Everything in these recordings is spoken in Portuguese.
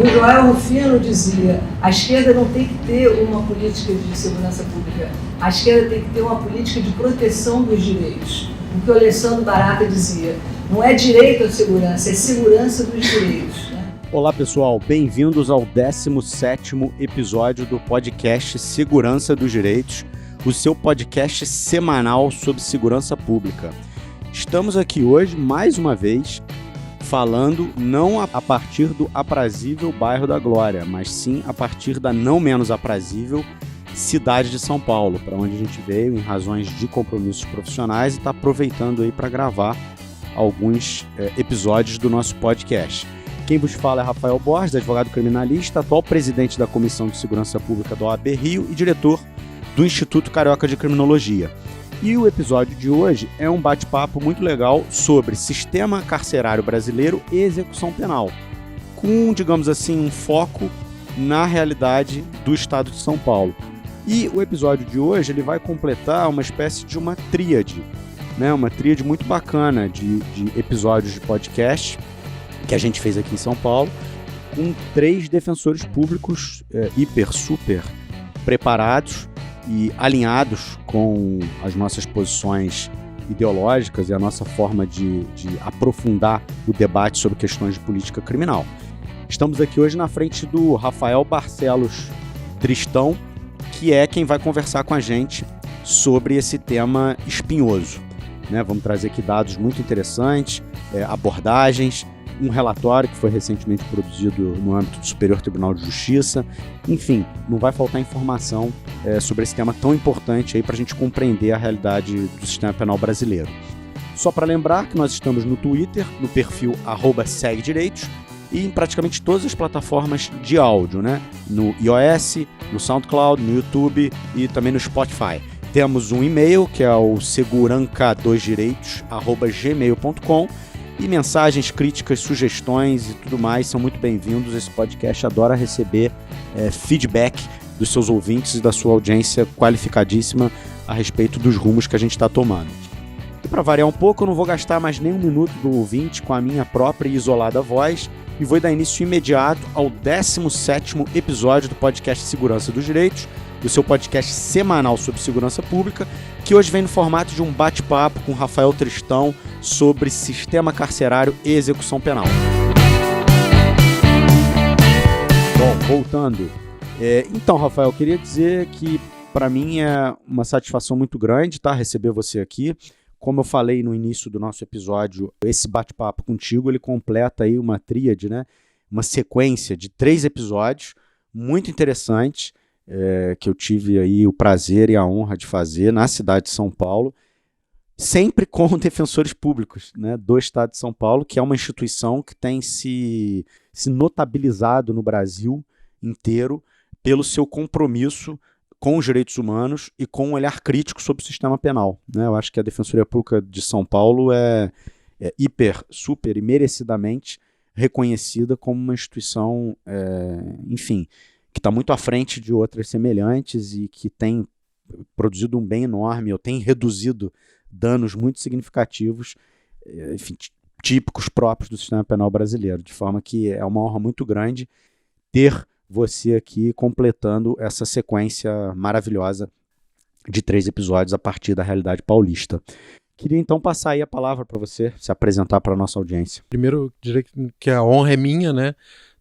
o Joel Rufino dizia: a esquerda não tem que ter uma política de segurança pública, a esquerda tem que ter uma política de proteção dos direitos. O que o Alessandro Barata dizia: não é direito à segurança, é segurança dos direitos. Olá pessoal, bem-vindos ao 17º episódio do podcast Segurança dos Direitos, o seu podcast semanal sobre segurança pública. Estamos aqui hoje, mais uma vez, falando não a partir do aprazível bairro da Glória, mas sim a partir da não menos aprazível cidade de São Paulo, para onde a gente veio em razões de compromissos profissionais e está aproveitando aí para gravar alguns episódios do nosso podcast. Quem vos fala é Rafael Borges, advogado criminalista, atual presidente da Comissão de Segurança Pública da OAB Rio e diretor do Instituto Carioca de Criminologia. E o episódio de hoje é um bate-papo muito legal sobre sistema carcerário brasileiro e execução penal, com, digamos assim, um foco na realidade do estado de São Paulo. E o episódio de hoje ele vai completar uma espécie de uma tríade, né? Uma tríade muito bacana de episódios de podcast que a gente fez aqui em São Paulo, com 3 defensores públicos super preparados e alinhados com as nossas posições ideológicas e a nossa forma de aprofundar o debate sobre questões de política criminal. Estamos aqui hoje na frente do Rafael Barcelos Tristão, que é quem vai conversar com a gente sobre esse tema espinhoso, né? Vamos trazer aqui dados muito interessantes, abordagens, um relatório que foi recentemente produzido no âmbito do Superior Tribunal de Justiça. Enfim, não vai faltar informação sobre esse tema tão importante aí para a gente compreender a realidade do sistema penal brasileiro. Só para lembrar que nós estamos no Twitter, no perfil @segdireitos, e em praticamente todas as plataformas de áudio, né? No iOS, no SoundCloud, no YouTube e também no Spotify. Temos um e-mail que é o seguranca2direitos@gmail.com. E mensagens, críticas, sugestões e tudo mais são muito bem-vindos. Esse podcast adora receber feedback dos seus ouvintes e da sua audiência qualificadíssima a respeito dos rumos que a gente está tomando. E para variar um pouco, eu não vou gastar mais nem um minuto do ouvinte com a minha própria e isolada voz e vou dar início imediato ao 17º episódio do podcast Segurança dos Direitos, o seu podcast semanal sobre segurança pública, que hoje vem no formato de um bate-papo com Rafael Tristão sobre sistema carcerário e execução penal. Bom, voltando. Então, Rafael, eu queria dizer que para mim é uma satisfação muito grande, tá, receber você aqui. Como eu falei no início do nosso episódio, esse bate-papo contigo, ele completa aí uma tríade, né? Uma sequência de 3 episódios muito interessantes, que eu tive aí o prazer e a honra de fazer na cidade de São Paulo, sempre com defensores públicos, né, do estado de São Paulo, que é uma instituição que tem se notabilizado no Brasil inteiro pelo seu compromisso com os direitos humanos e com um olhar crítico sobre o sistema penal, né? Eu acho que a Defensoria Pública de São Paulo é super e merecidamente reconhecida como uma instituição, enfim, que está muito à frente de outras semelhantes e que tem produzido um bem enorme, ou tem reduzido danos muito significativos, enfim, típicos próprios do sistema penal brasileiro, de forma que é uma honra muito grande ter você aqui completando essa sequência maravilhosa de 3 episódios a partir da realidade paulista. Queria então passar aí a palavra para você se apresentar para a nossa audiência. Primeiro, eu diria que a honra é minha, né?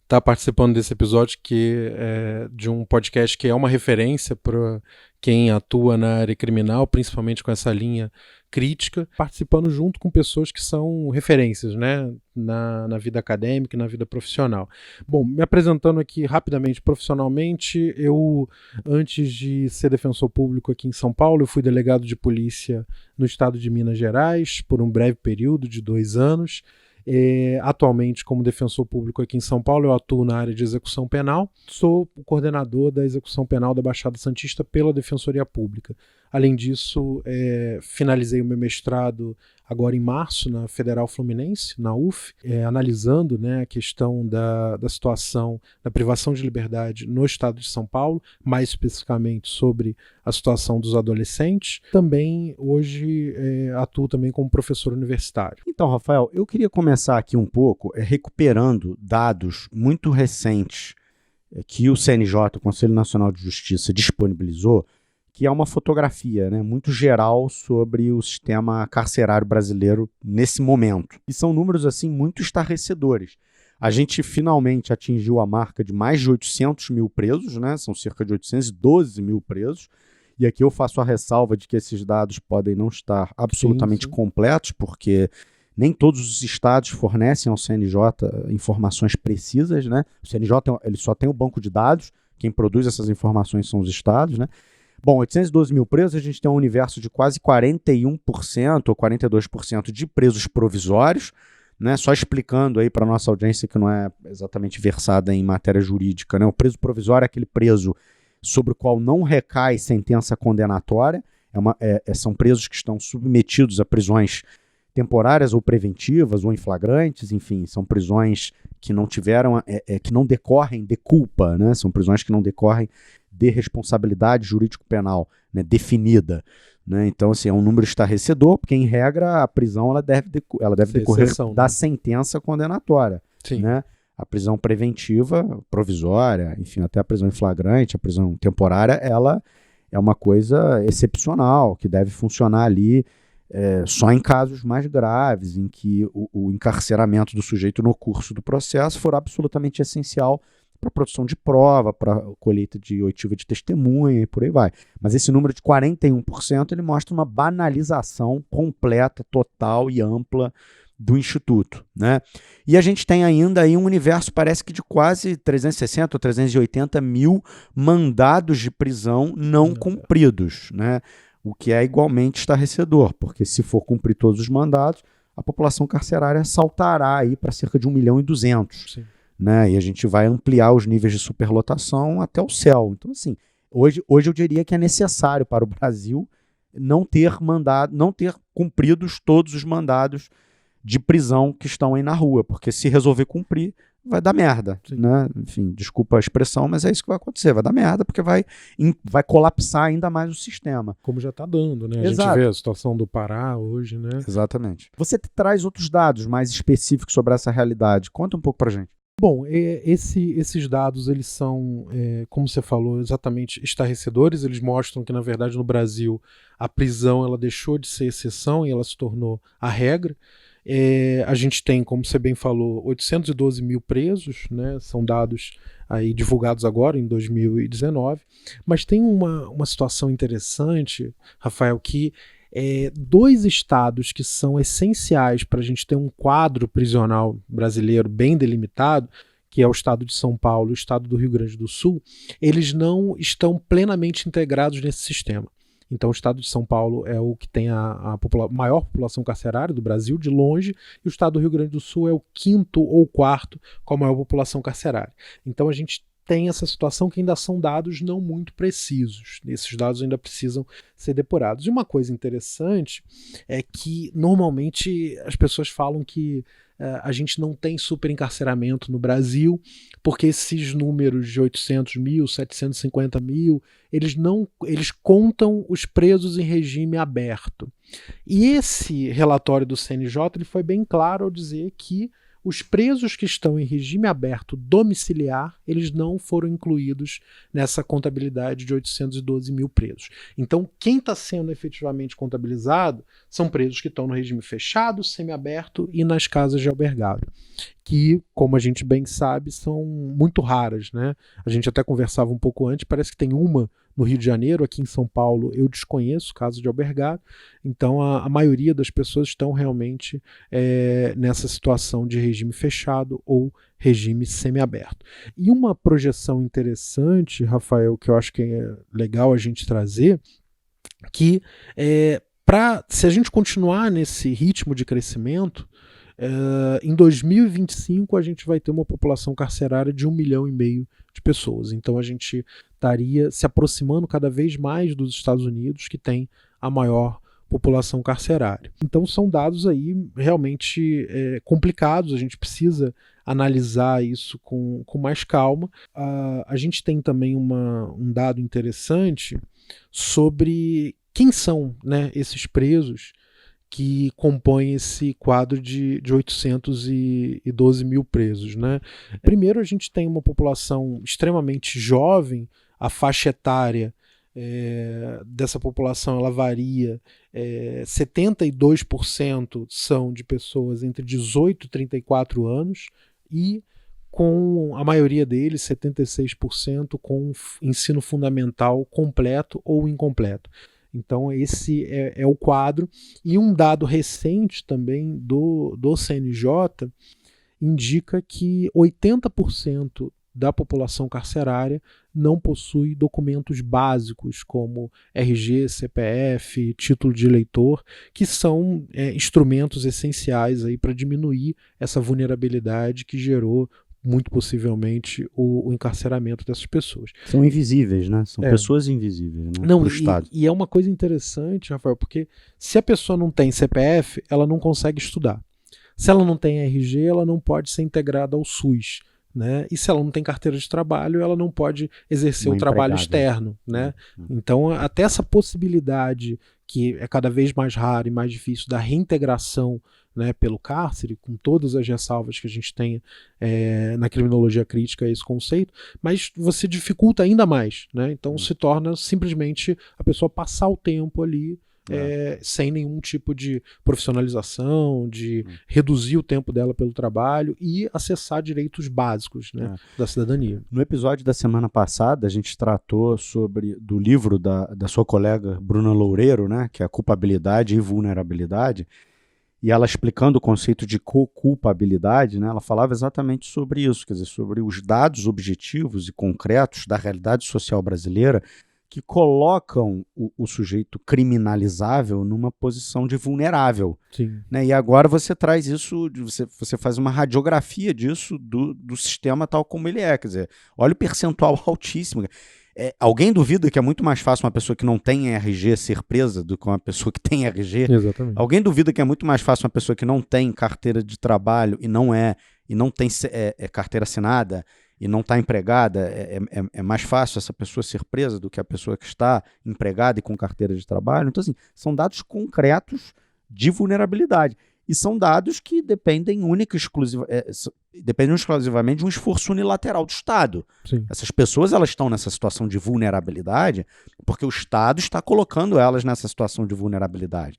Estar participando desse episódio que é de um podcast que é uma referência para quem atua na área criminal, principalmente com essa linha crítica, participando junto com pessoas que são referências, né, na vida acadêmica e na vida profissional. Bom, me apresentando aqui rapidamente profissionalmente, eu, antes de ser defensor público aqui em São Paulo, eu fui delegado de polícia no estado de Minas Gerais por um breve período de 2 anos. Atualmente, como defensor público aqui em São Paulo, eu atuo na área de execução penal, sou o coordenador da execução penal da Baixada Santista pela Defensoria Pública. Além disso, finalizei o meu mestrado agora em março na Federal Fluminense, na UF, analisando, né, a questão da situação da privação de liberdade no estado de São Paulo, mais especificamente sobre a situação dos adolescentes. Também hoje atuo também como professor universitário. Então, Rafael, eu queria começar aqui um pouco recuperando dados muito recentes que o CNJ, o Conselho Nacional de Justiça, disponibilizou, que é uma fotografia, né, muito geral sobre o sistema carcerário brasileiro nesse momento. E são números assim muito estarrecedores. A gente finalmente atingiu a marca de mais de 800 mil presos, né, são cerca de 812 mil presos. E aqui eu faço a ressalva de que esses dados podem não estar absolutamente completos, porque nem todos os estados fornecem ao CNJ informações precisas, né? O CNJ ele só tem o banco de dados, quem produz essas informações são os estados, né? Bom, 812 mil presos, a gente tem um universo de quase 41% ou 42% de presos provisórios, né? Só explicando aí para a nossa audiência que não é exatamente versada em matéria jurídica, né? O preso provisório é aquele preso sobre o qual não recai sentença condenatória, são presos que estão submetidos a prisões temporárias ou preventivas ou em flagrantes, enfim, são prisões que não tiveram, que não decorrem de culpa, né? São prisões que não decorrem de responsabilidade jurídico-penal, né, definida, né? Então, assim, é um número estarrecedor, porque em regra a prisão ela deve decorrer exceção, da né? sentença condenatória, Sim. né? A prisão preventiva, provisória, enfim, até a prisão em flagrante, a prisão temporária, ela é uma coisa excepcional, que deve funcionar ali só em casos mais graves, em que o encarceramento do sujeito no curso do processo for absolutamente essencial para a produção de prova, para a colheita de oitiva de testemunha e por aí vai. Mas esse número de 41% ele mostra uma banalização completa, total e ampla do Instituto, né? E a gente tem ainda aí um universo, parece que de quase 360 ou 380 mil mandados de prisão não cumpridos, né? O que é igualmente estarrecedor, porque se for cumprir todos os mandados, a população carcerária saltará aí para cerca de 1.200.000, né? E a gente vai ampliar os níveis de superlotação até o céu. Então, assim, hoje eu diria que é necessário para o Brasil não ter cumpridos todos os mandados de prisão que estão aí na rua, porque se resolver cumprir, vai dar merda, né? Enfim, desculpa a expressão, mas é isso que vai acontecer, vai dar merda, porque vai colapsar ainda mais o sistema. Como já está dando, né? Exato. A gente vê a situação do Pará hoje, né? Exatamente. Você traz outros dados mais específicos sobre essa realidade. Conta um pouco pra gente. Bom, esses dados, eles são, como você falou, exatamente estarrecedores. Eles mostram que, na verdade, no Brasil, a prisão ela deixou de ser exceção e ela se tornou a regra. A gente tem, como você bem falou, 812 mil presos, né? São dados aí divulgados agora, em 2019. Mas tem uma situação interessante, Rafael, que dois estados que são essenciais para a gente ter um quadro prisional brasileiro bem delimitado, que é o estado de São Paulo e o estado do Rio Grande do Sul, eles não estão plenamente integrados nesse sistema. Então o estado de São Paulo é o que tem a maior população carcerária do Brasil, de longe, e o estado do Rio Grande do Sul é o quinto ou quarto com a maior população carcerária. Então a gente tem essa situação que ainda são dados não muito precisos. Esses dados ainda precisam ser depurados. E uma coisa interessante é que normalmente as pessoas falam que a gente não tem superencarceramento no Brasil, porque esses números de 800 mil, 750 mil, eles contam os presos em regime aberto. E esse relatório do CNJ ele foi bem claro ao dizer que os presos que estão em regime aberto domiciliar, eles não foram incluídos nessa contabilidade de 812 mil presos. Então, quem está sendo efetivamente contabilizado são presos que estão no regime fechado, semiaberto e nas casas de albergado, que, como a gente bem sabe, são muito raras, né? A gente até conversava um pouco antes, parece que tem uma no Rio de Janeiro, aqui em São Paulo eu desconheço casa de albergado, então a maioria das pessoas estão realmente nessa situação de regime fechado ou regime semiaberto. E uma projeção interessante, Rafael, que eu acho que é legal a gente trazer, que se a gente continuar nesse ritmo de crescimento, Em 2025 a gente vai ter uma população carcerária de 1,5 milhão de pessoas. Então a gente estaria se aproximando cada vez mais dos Estados Unidos, que tem a maior população carcerária. Então são dados aí realmente complicados, a gente precisa analisar isso com mais calma. A gente tem também um dado interessante sobre quem são, né, esses presos que compõem esse quadro de 812 mil presos, né? Primeiro, a gente tem uma população extremamente jovem, a faixa etária dessa população ela varia, 72% são de pessoas entre 18 e 34 anos e com a maioria deles, 76%, com ensino fundamental completo ou incompleto. Então esse é o quadro. E um dado recente também do CNJ indica que 80% da população carcerária não possui documentos básicos como RG, CPF, título de eleitor, que são instrumentos essenciais para diminuir essa vulnerabilidade que gerou muito possivelmente o encarceramento dessas pessoas. São invisíveis, né? São pessoas invisíveis, né? Não, e é uma coisa interessante, Rafael, porque se a pessoa não tem CPF, ela não consegue estudar. Se ela não tem RG, ela não pode ser integrada ao SUS, né? E se ela não tem carteira de trabalho, ela não pode exercer o trabalho externo, né? Então, até essa possibilidade, que é cada vez mais rara e mais difícil, da reintegração, né, pelo cárcere, com todas as ressalvas que a gente tem na criminologia crítica a esse conceito, mas você dificulta ainda mais, né? Então se torna simplesmente a pessoa passar o tempo ali sem nenhum tipo de profissionalização, de reduzir o tempo dela pelo trabalho e acessar direitos básicos, né, da cidadania. No episódio da semana passada, a gente tratou do livro da sua colega Bruna Loureiro, né, que é a Culpabilidade e Vulnerabilidade, e ela explicando o conceito de co-culpabilidade, né, ela falava exatamente sobre isso, quer dizer, sobre os dados objetivos e concretos da realidade social brasileira que colocam o sujeito criminalizável numa posição de vulnerável. Sim. Né? E agora você traz isso, você faz uma radiografia disso do sistema tal como ele é. Quer dizer, olha o percentual altíssimo. Alguém duvida que é muito mais fácil uma pessoa que não tem RG ser presa do que uma pessoa que tem RG? Exatamente. Alguém duvida que é muito mais fácil uma pessoa que não tem carteira de trabalho e não tem carteira assinada e não está empregada, é mais fácil essa pessoa ser presa do que a pessoa que está empregada e com carteira de trabalho? Então, assim, são dados concretos de vulnerabilidade. E são dados que dependem exclusivamente de um esforço unilateral do Estado. Sim. Essas pessoas elas estão nessa situação de vulnerabilidade porque o Estado está colocando elas nessa situação de vulnerabilidade.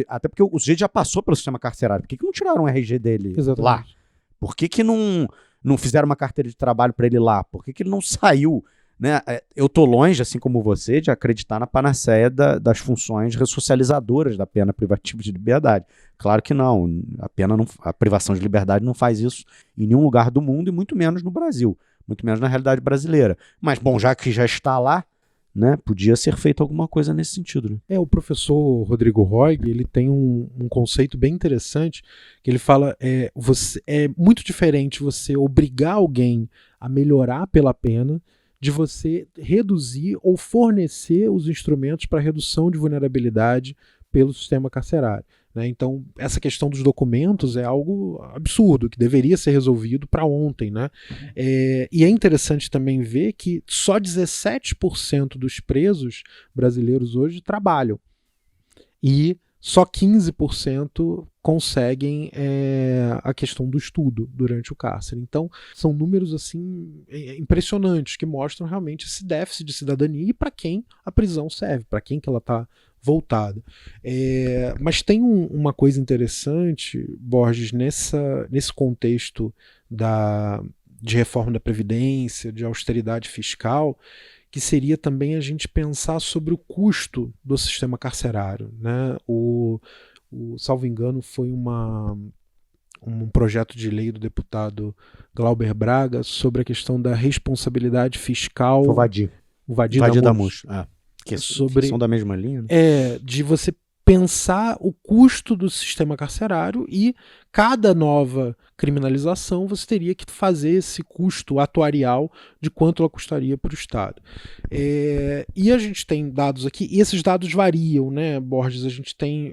Até porque o sujeito já passou pelo sistema carcerário. Por que não tiraram o RG dele lá? Por que não fizeram uma carteira de trabalho para ele lá? Por que ele não saiu? Né? Eu estou longe, assim como você, de acreditar na panaceia das funções ressocializadoras da pena privativa de liberdade. Claro que não. A privação de liberdade não faz isso em nenhum lugar do mundo e muito menos no Brasil. Muito menos na realidade brasileira. Mas, bom, já que já está lá, né, podia ser feito alguma coisa nesse sentido. Né? O professor Rodrigo Roig, ele tem um conceito bem interessante, que ele fala, é muito diferente você obrigar alguém a melhorar pela pena de você reduzir ou fornecer os instrumentos para redução de vulnerabilidade pelo sistema carcerário. Né? Então, essa questão dos documentos é algo absurdo, que deveria ser resolvido para ontem. Né? E é interessante também ver que só 17% dos presos brasileiros hoje trabalham. E só 15% conseguem a questão do estudo durante o cárcere. Então, são números assim impressionantes que mostram realmente esse déficit de cidadania e para quem a prisão serve, para quem que ela está voltada. Mas tem uma coisa interessante, Borges, nesse contexto de reforma da Previdência, de austeridade fiscal, que seria também a gente pensar sobre o custo do sistema carcerário. Né? Salvo engano, foi um projeto de lei do deputado Glauber Braga sobre a questão da responsabilidade fiscal. Foi o Vadir Damus. Que são da mesma linha. Né? De você pensar o custo do sistema carcerário e cada nova criminalização você teria que fazer esse custo atuarial de quanto ela custaria para o Estado. E a gente tem dados aqui, e esses dados variam, né, Borges?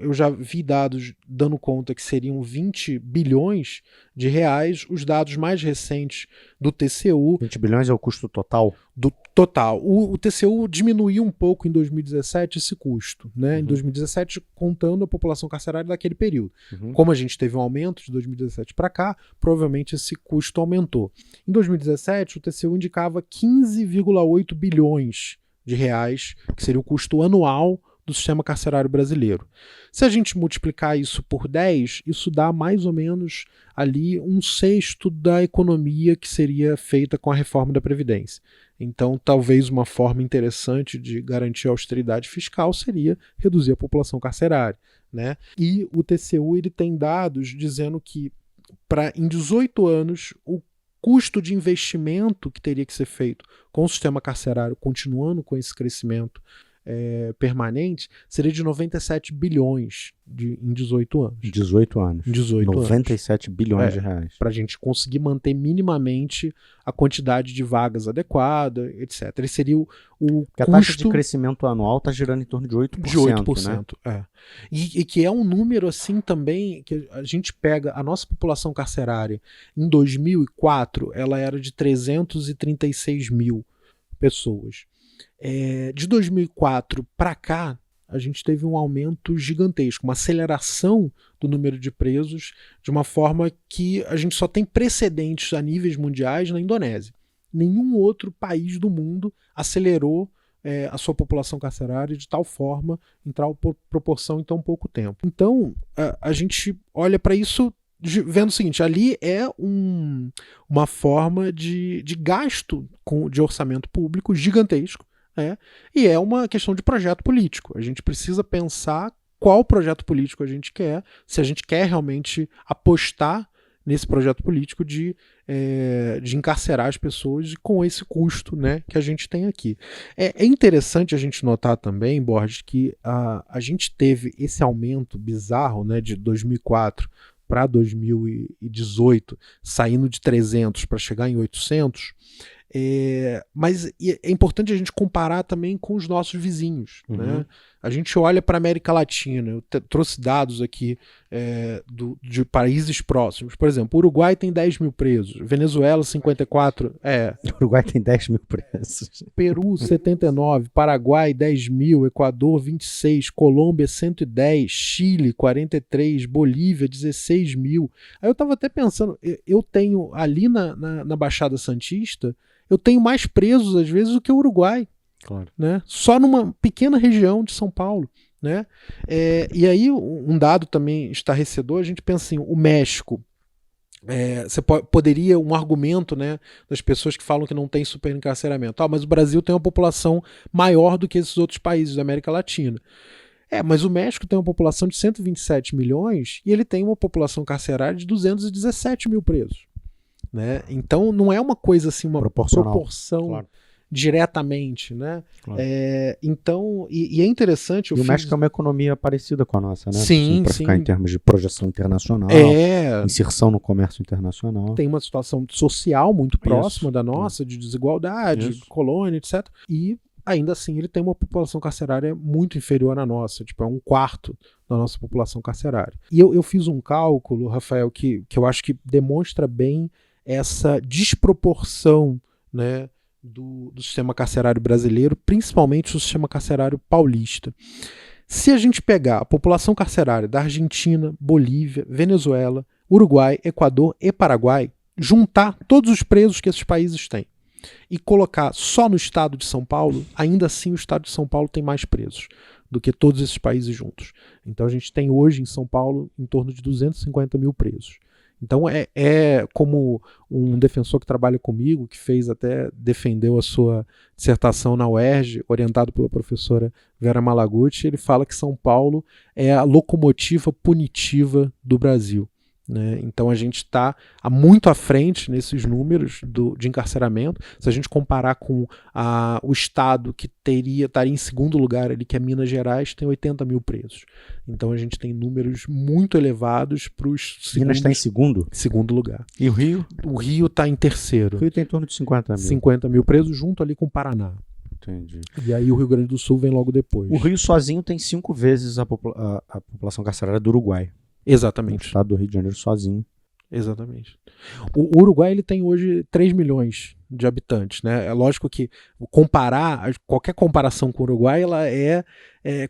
Eu já vi dados dando conta que seriam 20 bilhões de reais, os dados mais recentes do TCU. 20 bilhões é o custo total? Do total. O TCU diminuiu um pouco em 2017 esse custo, né? Em 2017, contando a população carcerária daquele período. Como a gente teve um aumento de 2017 para cá, provavelmente esse custo aumentou. Em 2017, o TCU indicava 15,8 bilhões de reais, que seria o custo anual do sistema carcerário brasileiro. Se a gente multiplicar isso por 10, isso dá mais ou menos ali 1/6 da economia que seria feita com a reforma da Previdência. Então, talvez uma forma interessante de garantir a austeridade fiscal seria reduzir a população carcerária, né? E o TCU ele tem dados dizendo que em 18 anos o custo de investimento que teria que ser feito com o sistema carcerário continuando com esse crescimento permanente seria de 97 bilhões em 18 anos. 18 anos. 97 bilhões de reais. Para a gente conseguir manter minimamente a quantidade de vagas adequada, etc. Ele seria o Porque a taxa de crescimento anual está girando em torno de 8%. De 8%, né? E que é um número assim também, que a gente pega a nossa população carcerária em 2004, ela era de 336 mil pessoas. De 2004 para cá, a gente teve um aumento gigantesco, uma aceleração do número de presos, de uma forma que a gente só tem precedentes a níveis mundiais na Indonésia. Nenhum outro país do mundo acelerou a sua população carcerária de tal forma, em tal proporção em tão pouco tempo. Então, a gente olha para isso vendo o seguinte, ali é uma forma de gasto de orçamento público gigantesco, e é uma questão de projeto político. A gente precisa pensar qual projeto político a gente quer, se a gente quer realmente apostar nesse projeto político de encarcerar as pessoas com esse custo, né, que a gente tem aqui. É interessante a gente notar também, Borges, que a gente teve esse aumento bizarro, né, de 2004 para 2018, saindo de 300 para chegar em 800, mas é importante a gente comparar também com os nossos vizinhos, né? A gente olha para a América Latina, eu trouxe dados aqui de países próximos. Por exemplo, o Uruguai tem 10 mil presos, Venezuela 54, O Uruguai tem 10 mil presos. Peru 79, Paraguai 10 mil, Equador 26, Colômbia 110, Chile 43, Bolívia 16 mil. Aí eu estava até pensando, eu tenho ali na Baixada Santista, eu tenho mais presos às vezes do que o Uruguai. Claro. Né? Só numa pequena região de São Paulo. Né? E aí um dado também estarrecedor, a gente pensa assim, o México, você poderia, um argumento, né, das pessoas que falam que não tem superencarceramento, mas o Brasil tem uma população maior do que esses outros países da América Latina. Mas o México tem uma população de 127 milhões e ele tem uma população carcerária de 217 mil presos. Né? Então não é uma coisa assim, uma proporção... Claro. Diretamente, né? Claro. Então, e é interessante... O México é uma economia parecida com a nossa, né? Sim, para ficar em termos de projeção internacional, inserção no comércio internacional. Tem uma situação social muito próxima da nossa, de desigualdade, colônia, etc. E, ainda assim, ele tem uma população carcerária muito inferior à nossa, tipo, é 1/4 da nossa população carcerária. E eu fiz um cálculo, Rafael, que eu acho que demonstra bem essa desproporção, né, do sistema carcerário brasileiro, principalmente o sistema carcerário paulista. Se a gente pegar a população carcerária da Argentina, Bolívia, Venezuela, Uruguai, Equador e Paraguai, juntar todos os presos que esses países têm e colocar só no estado de São Paulo, ainda assim o estado de São Paulo tem mais presos do que todos esses países juntos. Então a gente tem hoje em São Paulo em torno de 250 mil presos. Então como um defensor que trabalha comigo, que defendeu a sua dissertação na UERJ, orientado pela professora Vera Malaguti, ele fala que São Paulo é a locomotiva punitiva do Brasil. né? Então a gente está muito à frente nesses números de encarceramento. Se a gente comparar com o estado que estaria em segundo lugar, ali, que é Minas Gerais, tem 80 mil presos. Então a gente tem números muito elevados para os segundos. Minas está em segundo lugar. E o Rio? O Rio está em terceiro. O Rio tem em torno de 50 mil. 50 mil presos, junto ali com o Paraná. Entendi. E aí o Rio Grande do Sul vem logo depois. O Rio sozinho tem 5 vezes a população carcerária do Uruguai. Exatamente. O estado do Rio de Janeiro sozinho. Exatamente. O Uruguai ele tem hoje 3 milhões de habitantes, né? É lógico que qualquer comparação com o Uruguai ela é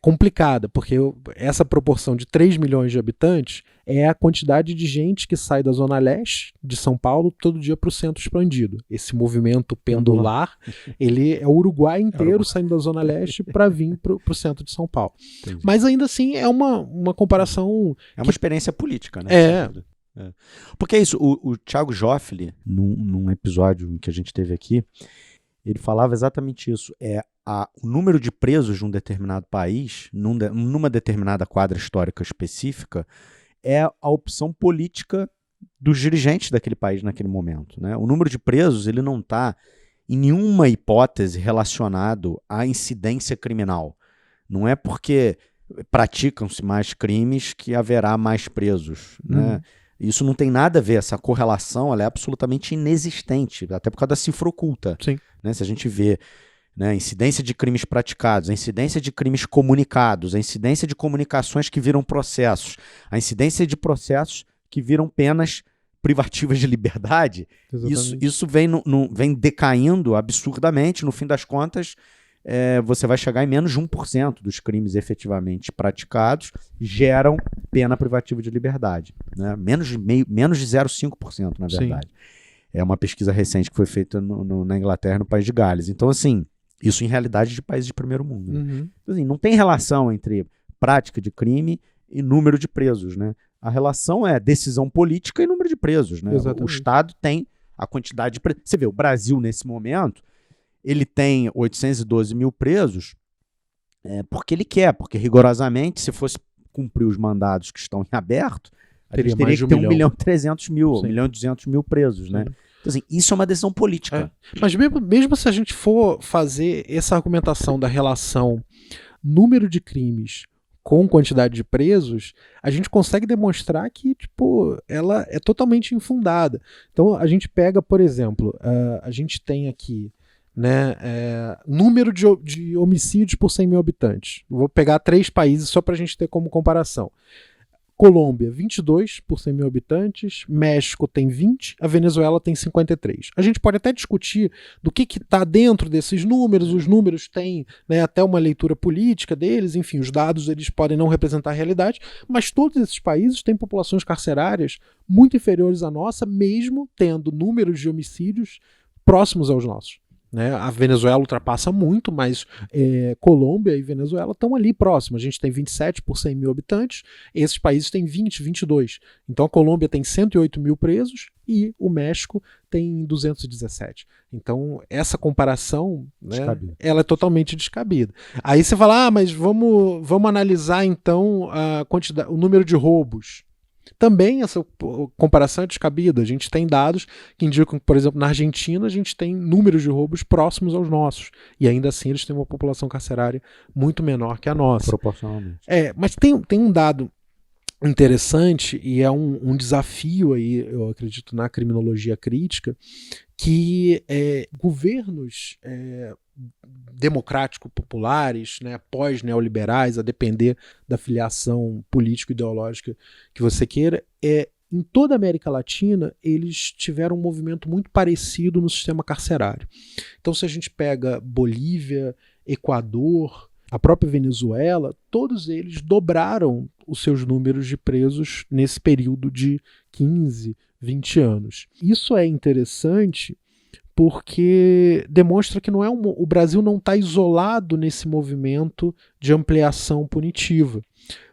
complicada, porque essa proporção de 3 milhões de habitantes é a quantidade de gente que sai da zona leste de São Paulo todo dia para o centro expandido. Esse movimento pendular, ele é o Uruguai inteiro saindo da zona leste para vir para o centro de São Paulo. Entendi. Mas ainda assim é uma comparação... É uma experiência política, né? Porque é isso, o Thiago Joffre, num episódio que a gente teve aqui, ele falava exatamente isso. O número de presos de um determinado país, numa determinada quadra histórica específica, é a opção política dos dirigentes daquele país naquele momento, né? O número de presos ele não está em nenhuma hipótese relacionado à incidência criminal. Não é porque praticam-se mais crimes que haverá mais presos, né? Isso não tem nada a ver, essa correlação ela é absolutamente inexistente, até por causa da cifra oculta. Sim. Né? Se a gente vê, né, a incidência de crimes praticados, a incidência de crimes comunicados, a incidência de comunicações que viram processos, a incidência de processos que viram penas privativas de liberdade, isso vem decaindo absurdamente. No fim das contas, você vai chegar em menos de 1% dos crimes efetivamente praticados geram pena privativa de liberdade, né? Menos de 0,5%, na verdade. Sim. É uma pesquisa recente que foi feita na Inglaterra, no País de Gales. Então, assim, isso em realidade de países de primeiro mundo. Né? Então, assim, não tem relação entre prática de crime e número de presos, né? A relação é decisão política e número de presos, né? O Estado tem a quantidade de presos. Você vê, o Brasil, nesse momento, ele tem 812 mil presos porque ele quer, porque rigorosamente, se fosse cumprir os mandados que estão em aberto, a gente teria que ter 1.300.000, 1.200.000 presos, né? Então, assim, isso é uma decisão política. Mas mesmo se a gente for fazer essa argumentação da relação número de crimes com quantidade de presos, a gente consegue demonstrar que ela é totalmente infundada. Então, a gente pega, por exemplo, a gente tem aqui, né, número de homicídios por 100 mil habitantes. Vou pegar 3 países só para a gente ter como comparação. Colômbia, 22 por 100 mil habitantes, México tem 20, a Venezuela tem 53. A gente pode até discutir do que está dentro desses números, os números têm, né, até uma leitura política deles, enfim, os dados eles podem não representar a realidade, mas todos esses países têm populações carcerárias muito inferiores à nossa, mesmo tendo números de homicídios próximos aos nossos. Né? A Venezuela ultrapassa muito, mas Colômbia e Venezuela estão ali próximos. A gente tem 27 por 100 mil habitantes, esses países têm 20, 22. Então a Colômbia tem 108 mil presos e o México tem 217. Então essa comparação, né, ela é totalmente descabida. Aí você fala, mas vamos analisar então o número de roubos. Também essa comparação é descabida. A gente tem dados que indicam que, por exemplo, na Argentina a gente tem números de roubos próximos aos nossos. E ainda assim eles têm uma população carcerária muito menor que a nossa. Proporcionalmente. Mas tem um dado interessante e é um desafio aí, eu acredito, na criminologia crítica, que governos democrático-populares, né, pós-neoliberais, a depender da filiação político-ideológica que você queira, em toda a América Latina, eles tiveram um movimento muito parecido no sistema carcerário. Então, se a gente pega Bolívia, Equador, a própria Venezuela, todos eles dobraram os seus números de presos nesse período de 15, 20 anos. Isso é interessante porque demonstra que o Brasil não está isolado nesse movimento de ampliação punitiva.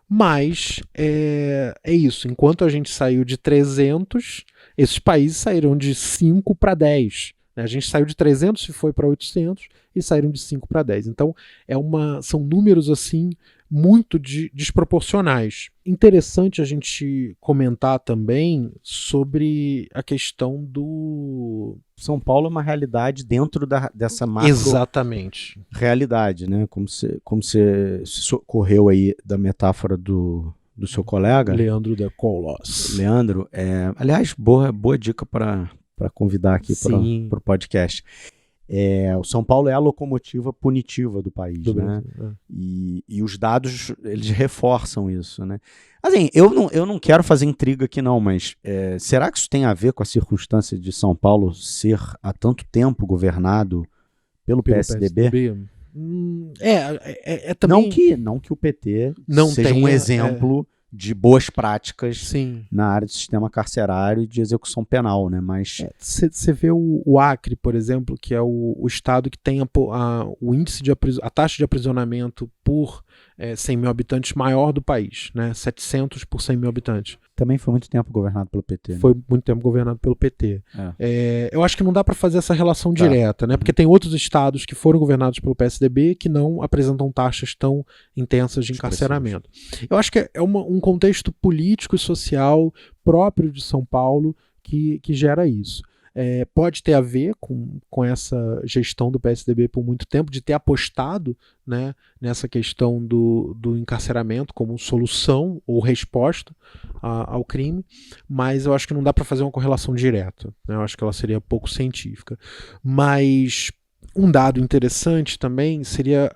Mas é isso, enquanto a gente saiu de 300, esses países saíram de 5 para 10. né? A gente saiu de 300 e foi para 800 e saíram de 5 para 10. Então são números assim muito desproporcionais. Interessante a gente comentar também sobre a questão do... São Paulo é uma realidade dentro dessa macro Exatamente. realidade, né? Como você socorreu aí da metáfora do seu colega. Leandro da Colos. Leandro, aliás, boa dica para convidar aqui para o podcast. O São Paulo é a locomotiva punitiva do país, do né? Brasil, E os dados, eles reforçam isso, né? Assim, eu não quero fazer intriga aqui não, mas será que isso tem a ver com a circunstância de São Paulo ser há tanto tempo governado pelo PSDB? Também... Não que o PT não seja tenha, um exemplo de boas práticas sim, na área do sistema carcerário e de execução penal, né? Mas você vê o Acre, por exemplo, que é o estado que tem o índice a taxa de aprisionamento por 100 mil habitantes maior do país, né? 700 por 100 mil habitantes. Também foi muito tempo governado pelo PT. Né? Foi muito tempo governado pelo PT. Eu acho que não dá para fazer essa relação direta, né? Porque tem outros estados que foram governados pelo PSDB que não apresentam taxas tão intensas de encarceramento. Eu acho que é um contexto político e social próprio de São Paulo que gera isso. Pode ter a ver com essa gestão do PSDB por muito tempo, de ter apostado, né, nessa questão do encarceramento como solução ou resposta ao crime, mas eu acho que não dá para fazer uma correlação direta, né? Eu acho que ela seria pouco científica. Mas um dado interessante também seria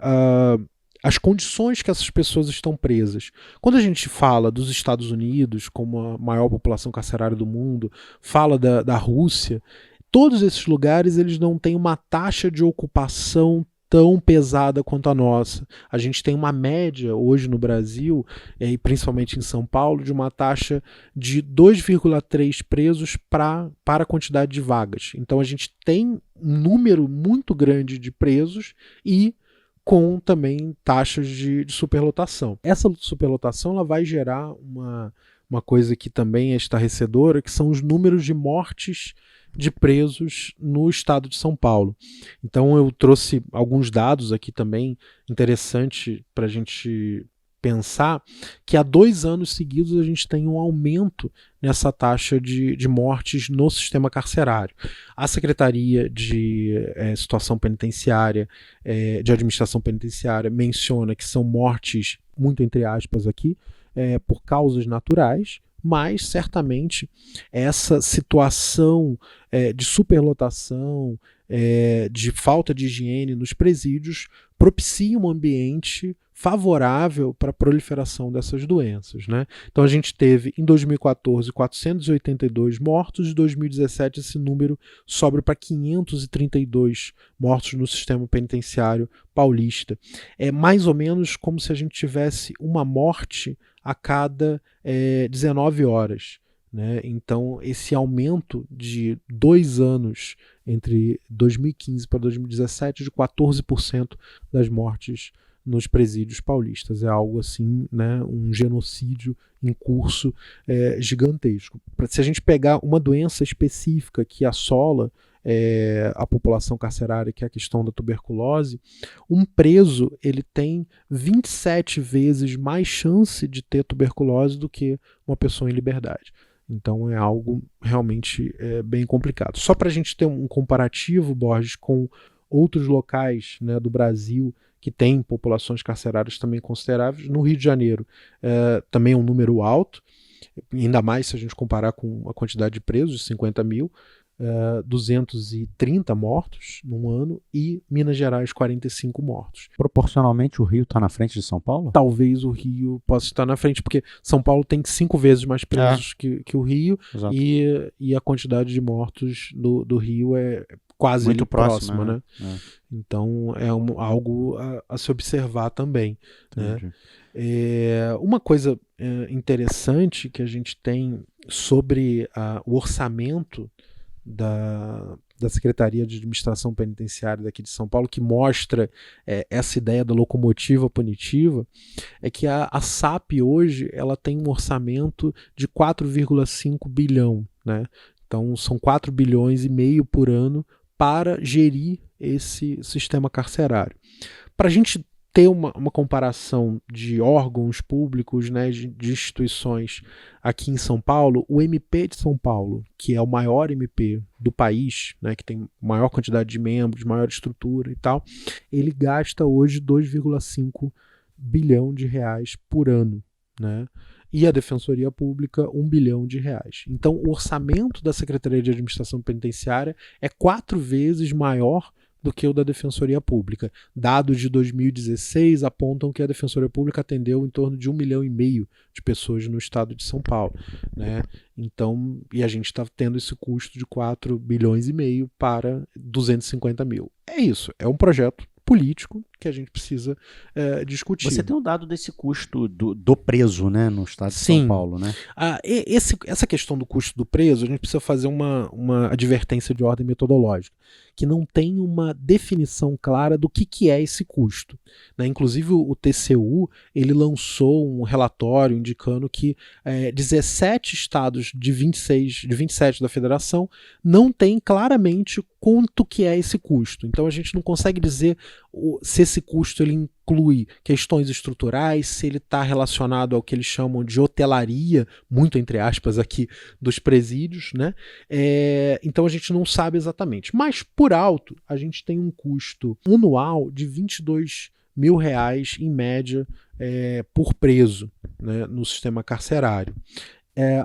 as condições que essas pessoas estão presas. Quando a gente fala dos Estados Unidos como a maior população carcerária do mundo, fala da Rússia, todos esses lugares eles não têm uma taxa de ocupação tão pesada quanto a nossa. A gente tem uma média hoje no Brasil, e principalmente em São Paulo, de uma taxa de 2,3 presos para a quantidade de vagas. Então a gente tem um número muito grande de presos e com também taxas de superlotação. Essa superlotação ela vai gerar uma coisa que também é estarrecedora, que são os números de mortes de presos no estado de São Paulo. Então eu trouxe alguns dados aqui também interessantes para a gente pensar, que há 2 anos seguidos a gente tem um aumento nessa taxa de mortes no sistema carcerário. A Secretaria de Situação Penitenciária, de Administração Penitenciária, menciona que são mortes, muito entre aspas aqui, por causas naturais, mas certamente essa situação de superlotação, de falta de higiene nos presídios propicia um ambiente favorável para a proliferação dessas doenças, né? Então a gente teve em 2014 482 mortos, em 2017 esse número sobe para 532 mortos no sistema penitenciário paulista. É mais ou menos como se a gente tivesse uma morte a cada 19 horas. Né? Então, esse aumento de 2 anos entre 2015 para 2017 de 14% das mortes nos presídios paulistas. É algo assim, né, um genocídio em curso gigantesco. Se a gente pegar uma doença específica que assola a população carcerária, que é a questão da tuberculose, um preso ele tem 27 vezes mais chance de ter tuberculose do que uma pessoa em liberdade. Então é algo realmente bem complicado. Só para a gente ter um comparativo, Borges, com outros locais, né, do Brasil que tem populações carcerárias também consideráveis, no Rio de Janeiro também é um número alto, ainda mais se a gente comparar com a quantidade de presos, 50 mil, 230 mortos num ano, e Minas Gerais 45 mortos. Proporcionalmente o Rio está na frente de São Paulo? Talvez o Rio possa estar na frente, porque São Paulo tem 5 vezes mais presos que o Rio, e a quantidade de mortos do Rio é quase muito próxima, né? Então é algo a se observar também. Né? Uma coisa interessante que a gente tem sobre o orçamento da Secretaria de Administração Penitenciária daqui de São Paulo, que mostra essa ideia da locomotiva punitiva, é que a SAP hoje ela tem um orçamento de 4,5 bilhão, né? Então são 4 bilhões e meio por ano para gerir esse sistema carcerário. Para a gente ter uma comparação de órgãos públicos, né, de instituições aqui em São Paulo, o MP de São Paulo, que é o maior MP do país, né, que tem maior quantidade de membros, maior estrutura e tal, ele gasta hoje 2,5 bilhão de reais por ano, né? E a Defensoria Pública, 1 bilhão de reais. Então, o orçamento da Secretaria de Administração Penitenciária é 4 vezes maior do que o da Defensoria Pública. Dados de 2016 apontam que a Defensoria Pública atendeu em torno de 1,5 milhão de pessoas no estado de São Paulo, né? Então, e a gente está tendo esse custo de 4,5 bilhões para 250 mil. É isso, é um projeto político que a gente precisa discutir. Você tem um dado desse custo do preso, né, no estado de São Paulo, né? Essa questão do custo do preso, a gente precisa fazer uma advertência de ordem metodológica, que não tem uma definição clara do que é esse custo, né? Inclusive o TCU, ele lançou um relatório indicando que 17 estados de 27 da federação não têm claramente quanto que é esse custo. Então a gente não consegue dizer se esse custo ele inclui questões estruturais, se ele está relacionado ao que eles chamam de hotelaria, muito entre aspas aqui, dos presídios, né? Então a gente não sabe exatamente. Mas por alto, a gente tem um custo anual de 22 mil reais em média por preso, né, no sistema carcerário.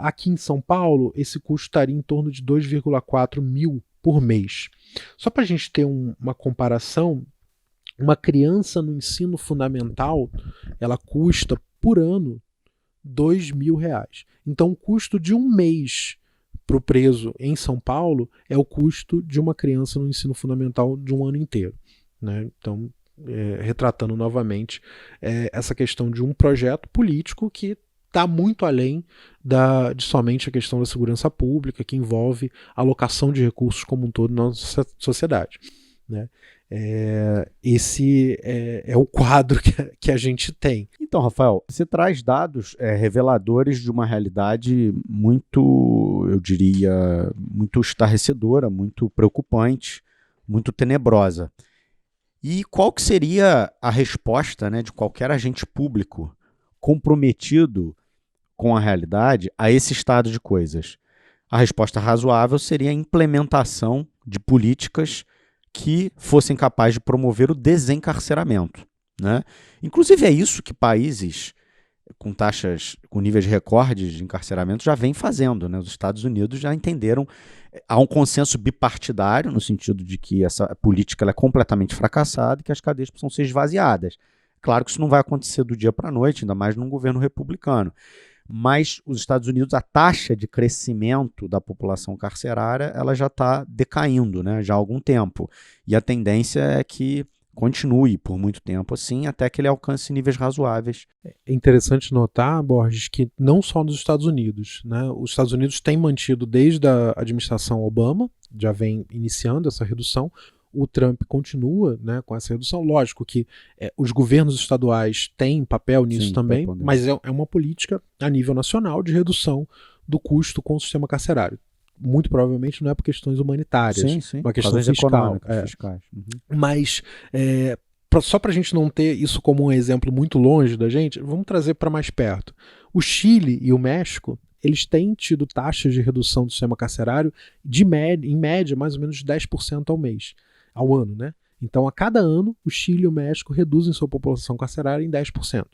Aqui em São Paulo, esse custo estaria em torno de 2,4 mil por mês. Só para a gente ter uma comparação, uma criança no ensino fundamental, ela custa por ano 2 mil reais. Então o custo de um mês para o preso em São Paulo é o custo de uma criança no ensino fundamental de um ano inteiro, né? Então, retratando novamente essa questão de um projeto político que está muito além de somente a questão da segurança pública, que envolve a alocação de recursos como um todo na nossa sociedade, né? Esse é o quadro que a gente tem. Então, Rafael, você traz dados reveladores de uma realidade muito, eu diria, muito estarrecedora, muito preocupante, muito tenebrosa. E qual que seria a resposta, né, de qualquer agente público comprometido com a realidade a esse estado de coisas? A resposta razoável seria a implementação de políticas que fossem capazes de promover o desencarceramento, né? Inclusive é isso que países com taxas, com níveis recordes de encarceramento já vêm fazendo, né? Os Estados Unidos já entenderam, há um consenso bipartidário no sentido de que essa política ela é completamente fracassada e que as cadeias precisam ser esvaziadas. Claro que isso não vai acontecer do dia para a noite, ainda mais num governo republicano. Mas os Estados Unidos, a taxa de crescimento da população carcerária, ela já está decaindo, né, já há algum tempo. E a tendência é que continue por muito tempo assim, até que ele alcance níveis razoáveis. É interessante notar, Borges, que não só nos Estados Unidos, né, os Estados Unidos têm mantido desde a administração Obama, já vem iniciando essa redução. O Trump continua, né, com essa redução. Lógico que os governos estaduais têm papel nisso. Sim, também, mas é uma política a nível nacional de redução do custo com o sistema carcerário. Muito provavelmente não é por questões humanitárias, sim. Uma questão fiscal. Fiscais. Uhum. Mas só para a gente não ter isso como um exemplo muito longe da gente, vamos trazer para mais perto. O Chile e o México, eles têm tido taxas de redução do sistema carcerário em média mais ou menos de 10% ao ano, né? Então, a cada ano, o Chile e o México reduzem sua população carcerária em 10%.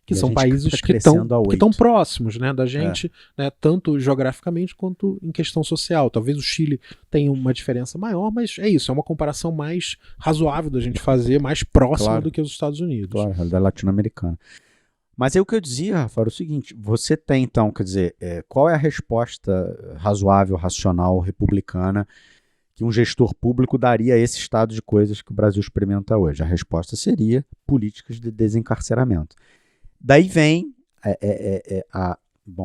Que são países que estão próximos, né, da gente, né, tanto geograficamente quanto em questão social. Talvez o Chile tenha uma diferença maior, mas é isso, é uma comparação mais razoável da gente fazer, mais próxima do que os Estados Unidos. Claro, a realidade latino-americana. Mas aí o que eu dizia, Rafael, é o seguinte, você tem então, quer dizer, qual é a resposta razoável, racional, republicana que um gestor público daria a esse estado de coisas que o Brasil experimenta hoje? A resposta seria políticas de desencarceramento. Daí vem,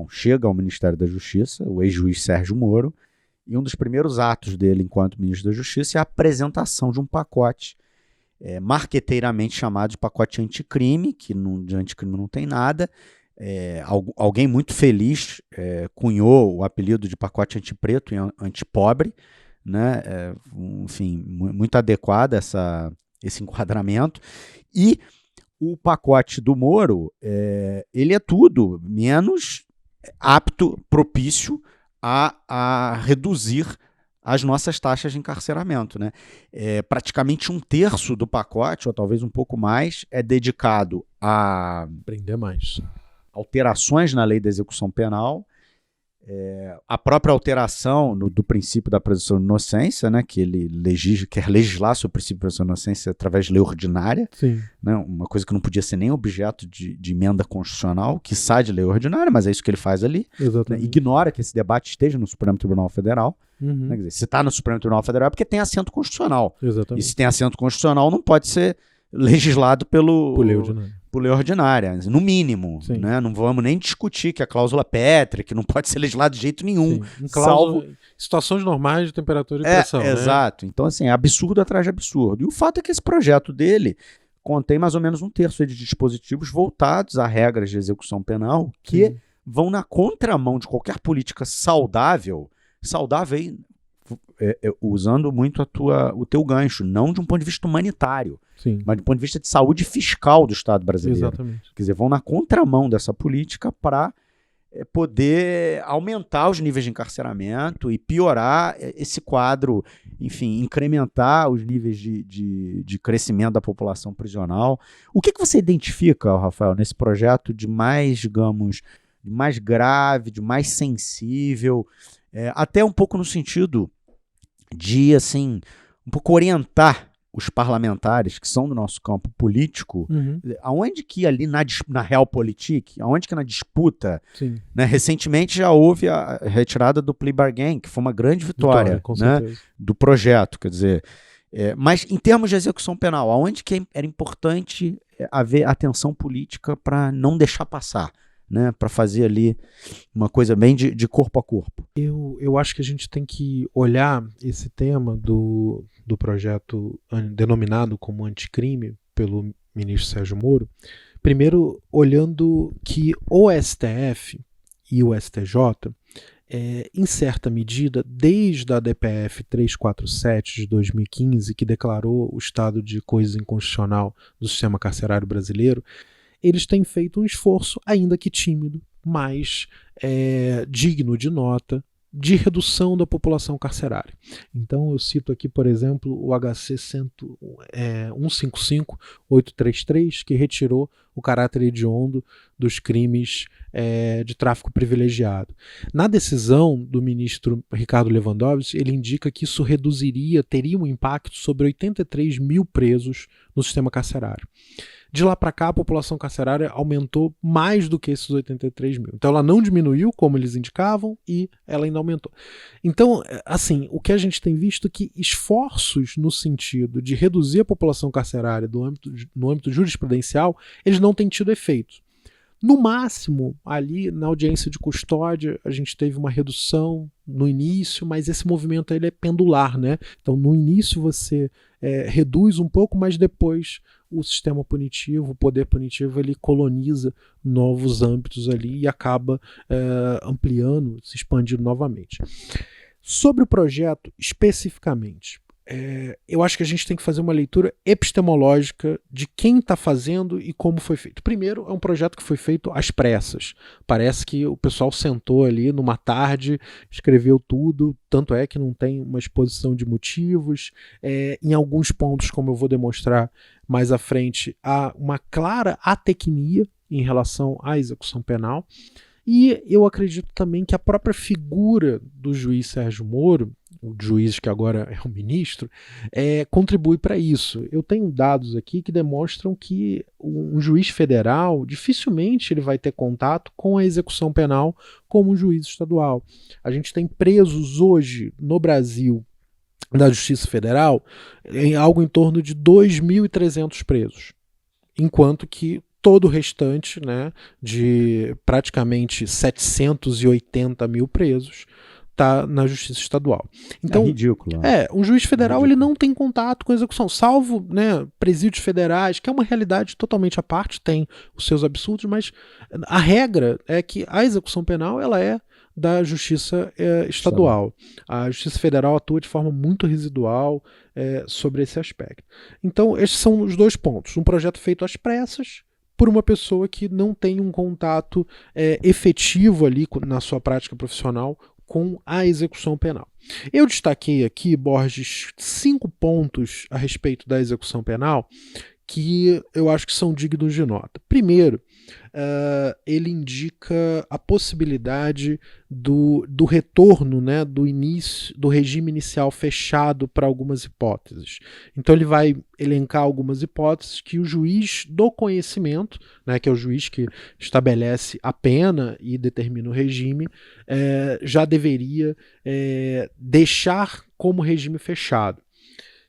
chega ao Ministério da Justiça, o ex-juiz Sérgio Moro, e um dos primeiros atos dele enquanto ministro da Justiça é a apresentação de um pacote marqueteiramente chamado de pacote anticrime, que de anticrime não tem nada. Alguém muito feliz cunhou o apelido de pacote antipreto e antipobre, né? Enfim, muito adequado esse enquadramento. E o pacote do Moro, ele é tudo menos apto, propício a reduzir as nossas taxas de encarceramento, né? Praticamente 1/3 do pacote, ou talvez um pouco mais, é dedicado a prender mais alterações na lei da execução penal, a própria alteração do princípio da presunção de inocência, né, que ele quer legislar sobre o princípio da presunção de inocência através de lei ordinária, né, uma coisa que não podia ser nem objeto de emenda constitucional, que sai de lei ordinária, mas é isso que ele faz ali, né, ignora que esse debate esteja no Supremo Tribunal Federal. Né, quer dizer, se está no Supremo Tribunal Federal é porque tem assento constitucional. Exatamente. E se tem assento constitucional não pode ser legislado por lei ordinária, no mínimo, né? Não vamos nem discutir que a cláusula pétrea, que não pode ser legislado de jeito nenhum, salvo situações normais de temperatura e pressão. Exato. Então, assim, é absurdo atrás de absurdo. E o fato é que esse projeto dele contém mais ou menos 1/3 de dispositivos voltados a regras de execução penal que vão na contramão de qualquer política saudável aí, usando muito o teu gancho, não de um ponto de vista humanitário, mas do ponto de vista de saúde fiscal do Estado brasileiro. Exatamente. Quer dizer, vão na contramão dessa política para poder aumentar os níveis de encarceramento e piorar esse quadro, enfim, incrementar os níveis de crescimento da população prisional. O que você identifica, Rafael, nesse projeto de mais, digamos, de mais grave, de mais sensível, até um pouco no sentido de, assim, um pouco orientar os parlamentares que são do nosso campo político, aonde que ali na realpolitik, aonde que na disputa, né, recentemente já houve a retirada do plea bargain, que foi uma grande vitória, né, do projeto, quer dizer, mas em termos de execução penal, aonde que era importante haver atenção política para não deixar passar, né, para fazer ali uma coisa bem de corpo a corpo. Eu acho que a gente tem que olhar esse tema do projeto denominado como anticrime pelo ministro Sérgio Moro, primeiro olhando que o STF e o STJ, em certa medida, desde a DPF 347 de 2015, que declarou o estado de coisa inconstitucional do sistema carcerário brasileiro, eles têm feito um esforço, ainda que tímido, mas digno de nota, de redução da população carcerária. Então eu cito aqui, por exemplo, o HC 155-833, que retirou o caráter hediondo dos crimes de tráfico privilegiado. Na decisão do ministro Ricardo Lewandowski, ele indica que isso teria um impacto sobre 83 mil presos no sistema carcerário. De lá para cá, a população carcerária aumentou mais do que esses 83 mil. Então ela não diminuiu, como eles indicavam, e ela ainda aumentou. Então, assim, o que a gente tem visto é que esforços no sentido de reduzir a população carcerária no âmbito jurisprudencial, eles não têm tido efeito. No máximo, ali na audiência de custódia, a gente teve uma redução no início, mas esse movimento ele é pendular, né? Então, no início você reduz um pouco, mas depois o sistema punitivo, o poder punitivo, ele coloniza novos âmbitos ali e acaba ampliando, se expandindo novamente. Sobre o projeto especificamente, eu acho que a gente tem que fazer uma leitura epistemológica de quem está fazendo e como foi feito. Primeiro, é um projeto que foi feito às pressas. Parece que o pessoal sentou ali numa tarde, escreveu tudo, tanto é que não tem uma exposição de motivos. Em alguns pontos, como eu vou demonstrar mais à frente, há uma clara atecnia em relação à execução penal. E eu acredito também que a própria figura do juiz Sérgio Moro, o juiz que agora é o ministro, contribui para isso. Eu tenho dados aqui que demonstram que um juiz federal dificilmente ele vai ter contato com a execução penal como um juiz estadual. A gente tem presos hoje no Brasil da Justiça Federal em algo em torno de 2.300 presos, enquanto que todo o restante, né, de praticamente 780 mil presos, está na Justiça Estadual. Então, é ridículo. Um juiz federal ele não tem contato com a execução, salvo, né, presídios federais, que é uma realidade totalmente à parte, tem os seus absurdos, mas a regra é que a execução penal ela é da Justiça estadual. A Justiça Federal atua de forma muito residual sobre esse aspecto. Então, esses são os dois pontos. Um projeto feito às pressas, por uma pessoa que não tem um contato efetivo ali na sua prática profissional com a execução penal. Eu destaquei aqui, Borges, 5 pontos a respeito da execução penal que eu acho que são dignos de nota. Primeiro, ele indica a possibilidade do retorno, né, do início do regime inicial fechado para algumas hipóteses. Então ele vai elencar algumas hipóteses que o juiz do conhecimento, né, que é o juiz que estabelece a pena e determina o regime, já deveria deixar como regime fechado,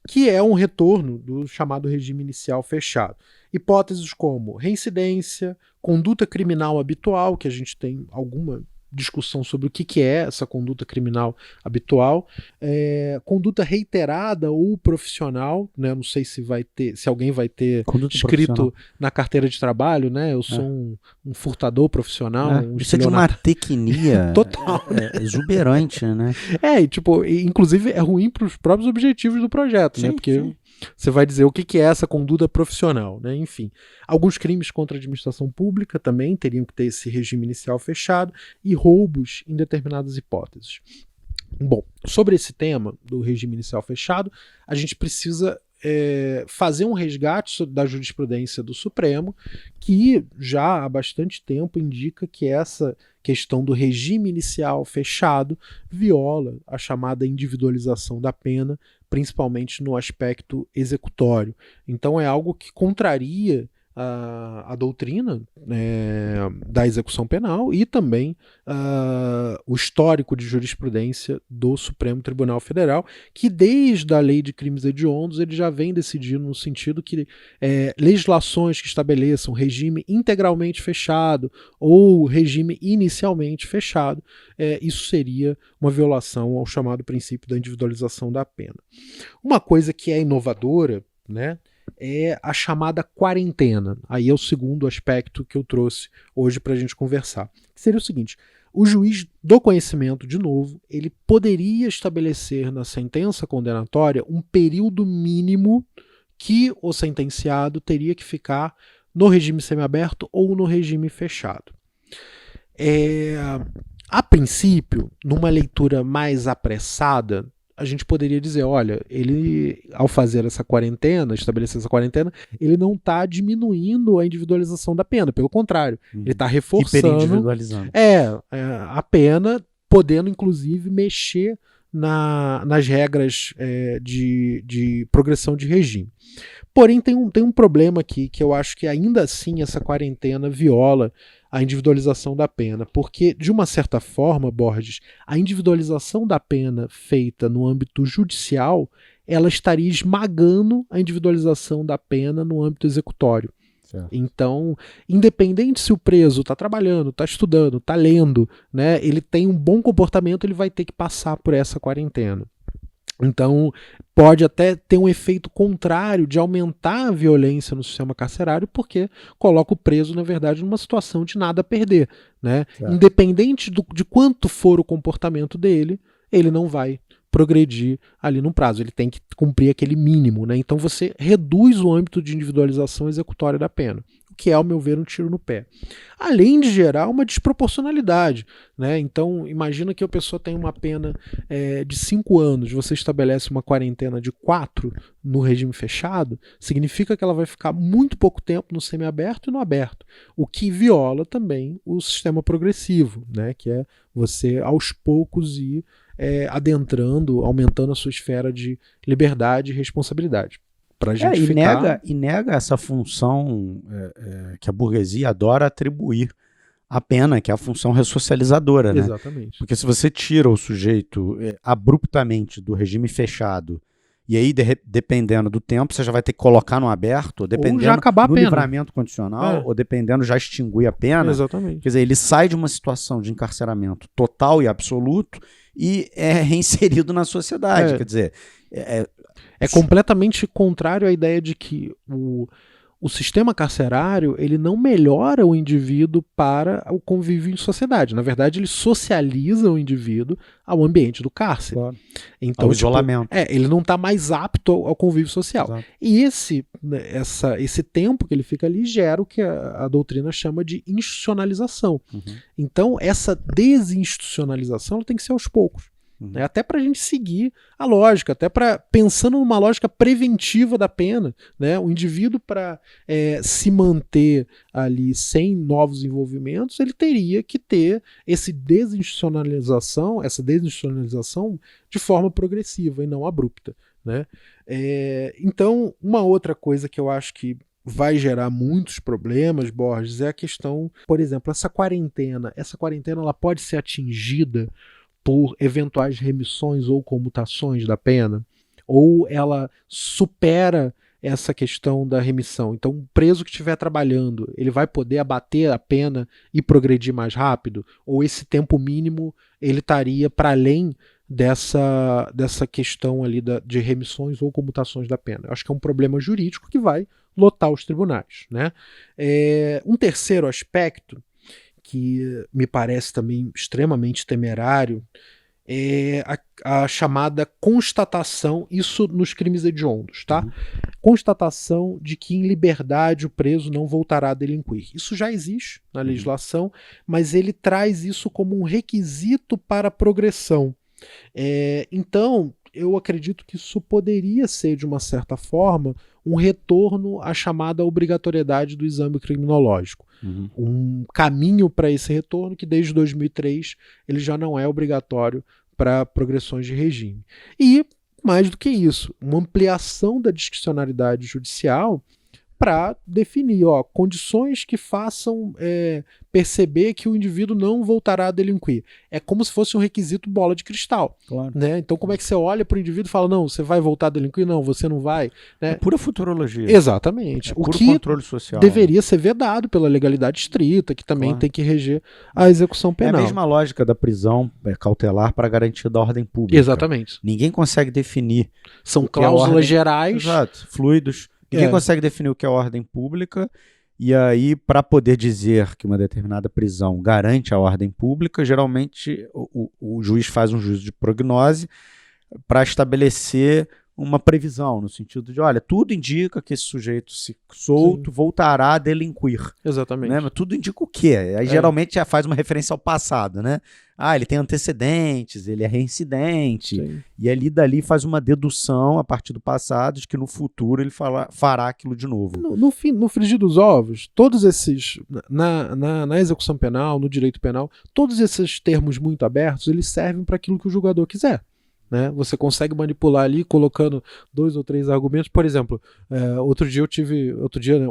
que é um retorno do chamado regime inicial fechado. Hipóteses como reincidência, conduta criminal habitual, que a gente tem alguma discussão sobre o que é essa conduta criminal habitual, conduta reiterada ou profissional, né? Não sei se alguém vai ter conduta escrito na carteira de trabalho, né? Eu sou um furtador profissional. Isso é de uma tecnia total, exuberante, né? Inclusive é ruim para os próprios objetivos do projeto, né? Porque você vai dizer o que é essa conduta profissional, né? Enfim, alguns crimes contra a administração pública também teriam que ter esse regime inicial fechado e roubos em determinadas hipóteses. Bom, sobre esse tema do regime inicial fechado, a gente precisa fazer um resgate da jurisprudência do Supremo, que já há bastante tempo indica que essa questão do regime inicial fechado viola a chamada individualização da pena, principalmente no aspecto executório. Então é algo que contraria a doutrina da execução penal e também o histórico de jurisprudência do Supremo Tribunal Federal, que desde a lei de crimes hediondos ele já vem decidindo no sentido que legislações que estabeleçam regime integralmente fechado ou regime inicialmente fechado, isso seria uma violação ao chamado princípio da individualização da pena. Uma coisa que é inovadora, né, é a chamada quarentena. Aí é o segundo aspecto que eu trouxe hoje para a gente conversar. Seria o seguinte: o juiz do conhecimento, de novo, ele poderia estabelecer na sentença condenatória um período mínimo que o sentenciado teria que ficar no regime semiaberto ou no regime fechado. A princípio, numa leitura mais apressada, a gente poderia dizer, olha, ele, ao fazer essa quarentena, estabelecer essa quarentena, ele não está diminuindo a individualização da pena, pelo contrário, ele está reforçando a pena, podendo inclusive mexer nas regras de progressão de regime. Porém, tem um problema aqui, que eu acho que ainda assim essa quarentena viola a individualização da pena, porque, de uma certa forma, Borges, a individualização da pena feita no âmbito judicial, ela estaria esmagando a individualização da pena no âmbito executório. Certo. Então, independente se o preso está trabalhando, está estudando, está lendo, né, ele tem um bom comportamento, ele vai ter que passar por essa quarentena. Então, pode até ter um efeito contrário de aumentar a violência no sistema carcerário, porque coloca o preso, na verdade, numa situação de nada a perder, né? Independente de quanto for o comportamento dele, ele não vai progredir ali no prazo, ele tem que cumprir aquele mínimo, né? Então você reduz o âmbito de individualização executória da pena, o que é, ao meu ver, um tiro no pé. Além de gerar uma desproporcionalidade, né? Então imagina que a pessoa tem uma pena de 5 anos, você estabelece uma quarentena de 4 no regime fechado, significa que ela vai ficar muito pouco tempo no semiaberto e no aberto, o que viola também o sistema progressivo, né? Que é você aos poucos ir adentrando, aumentando a sua esfera de liberdade e responsabilidade. Pra gente e nega essa função que a burguesia adora atribuir à pena, que é a função ressocializadora, né? Exatamente. Porque se você tira o sujeito abruptamente do regime fechado, e aí, dependendo do tempo, você já vai ter que colocar no aberto, dependendo já acabar do livramento condicional, ou dependendo já extinguir a pena. Exatamente. Quer dizer, ele sai de uma situação de encarceramento total e absoluto e é reinserido na sociedade. Quer dizer, é completamente contrário à ideia de que o sistema carcerário ele não melhora o indivíduo para o convívio em sociedade. Na verdade, ele socializa o indivíduo ao ambiente do cárcere. Claro. Então, Ao isolamento. ele não está mais apto ao convívio social. Exato. E esse tempo que ele fica ali gera o que a doutrina chama de institucionalização. Então, essa desinstitucionalização ela tem que ser aos poucos. Até para a gente seguir a lógica, até pensando numa lógica preventiva da pena, né? O indivíduo para se manter ali sem novos envolvimentos, ele teria que ter essa desinstitucionalização de forma progressiva e não abrupta, né? Então, uma outra coisa que eu acho que vai gerar muitos problemas, Borges, é a questão, por exemplo, essa quarentena ela pode ser atingida por eventuais remissões ou comutações da pena, ou ela supera essa questão da remissão. Então, um preso que estiver trabalhando, ele vai poder abater a pena e progredir mais rápido? Ou esse tempo mínimo ele estaria para além dessa questão ali de remissões ou comutações da pena? Eu acho que é um problema jurídico que vai lotar os tribunais, né? Um terceiro aspecto que me parece também extremamente temerário, é a chamada constatação, isso nos crimes hediondos, tá? Constatação de que em liberdade o preso não voltará a delinquir. Isso já existe na legislação, mas ele traz isso como um requisito para a progressão. Então, eu acredito que isso poderia ser, de uma certa forma, um retorno à chamada obrigatoriedade do exame criminológico. Um caminho para esse retorno que desde 2003 ele já não é obrigatório para progressões de regime. E, mais do que isso, uma ampliação da discricionariedade judicial para definir condições que façam perceber que o indivíduo não voltará a delinquir. É como se fosse um requisito bola de cristal. Claro. Né? Então, como é que você olha para o indivíduo e fala, não, você vai voltar a delinquir? Não, você não vai. Né? É pura futurologia. Exatamente. O que controle social. Deveria ser vedado pela legalidade estrita, que também tem que reger a execução penal. É a mesma lógica da prisão cautelar para garantia da ordem pública. Exatamente. Ninguém consegue definir. São cláusulas gerais. Exato, fluidos. Ninguém consegue definir o que é ordem pública, e aí, para poder dizer que uma determinada prisão garante a ordem pública, geralmente o juiz faz um juízo de prognose para estabelecer uma previsão, no sentido de, olha, tudo indica que esse sujeito, se solto, voltará a delinquir. Exatamente. Né? Mas tudo indica o quê? Aí geralmente já faz uma referência ao passado, né? Ele tem antecedentes, ele é reincidente, e ali dali faz uma dedução a partir do passado de que no futuro ele fará aquilo de novo. No frigir dos ovos, todos esses, na execução penal, no direito penal, todos esses termos muito abertos, eles servem para aquilo que o julgador quiser. Né? Você consegue manipular ali colocando 2 ou 3 argumentos. Por exemplo,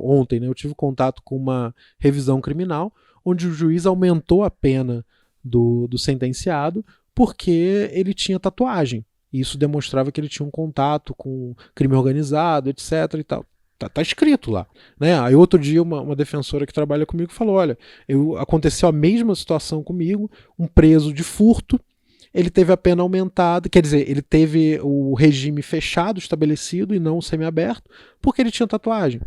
ontem, eu tive contato com uma revisão criminal onde o juiz aumentou a pena do sentenciado porque ele tinha tatuagem. Isso demonstrava que ele tinha um contato com crime organizado, etc. e tal. Tá escrito lá. Né? Aí outro dia uma defensora que trabalha comigo falou, olha, aconteceu a mesma situação comigo, um preso de furto, ele teve a pena aumentada, quer dizer, ele teve o regime fechado, estabelecido e não semiaberto, porque ele tinha tatuagem.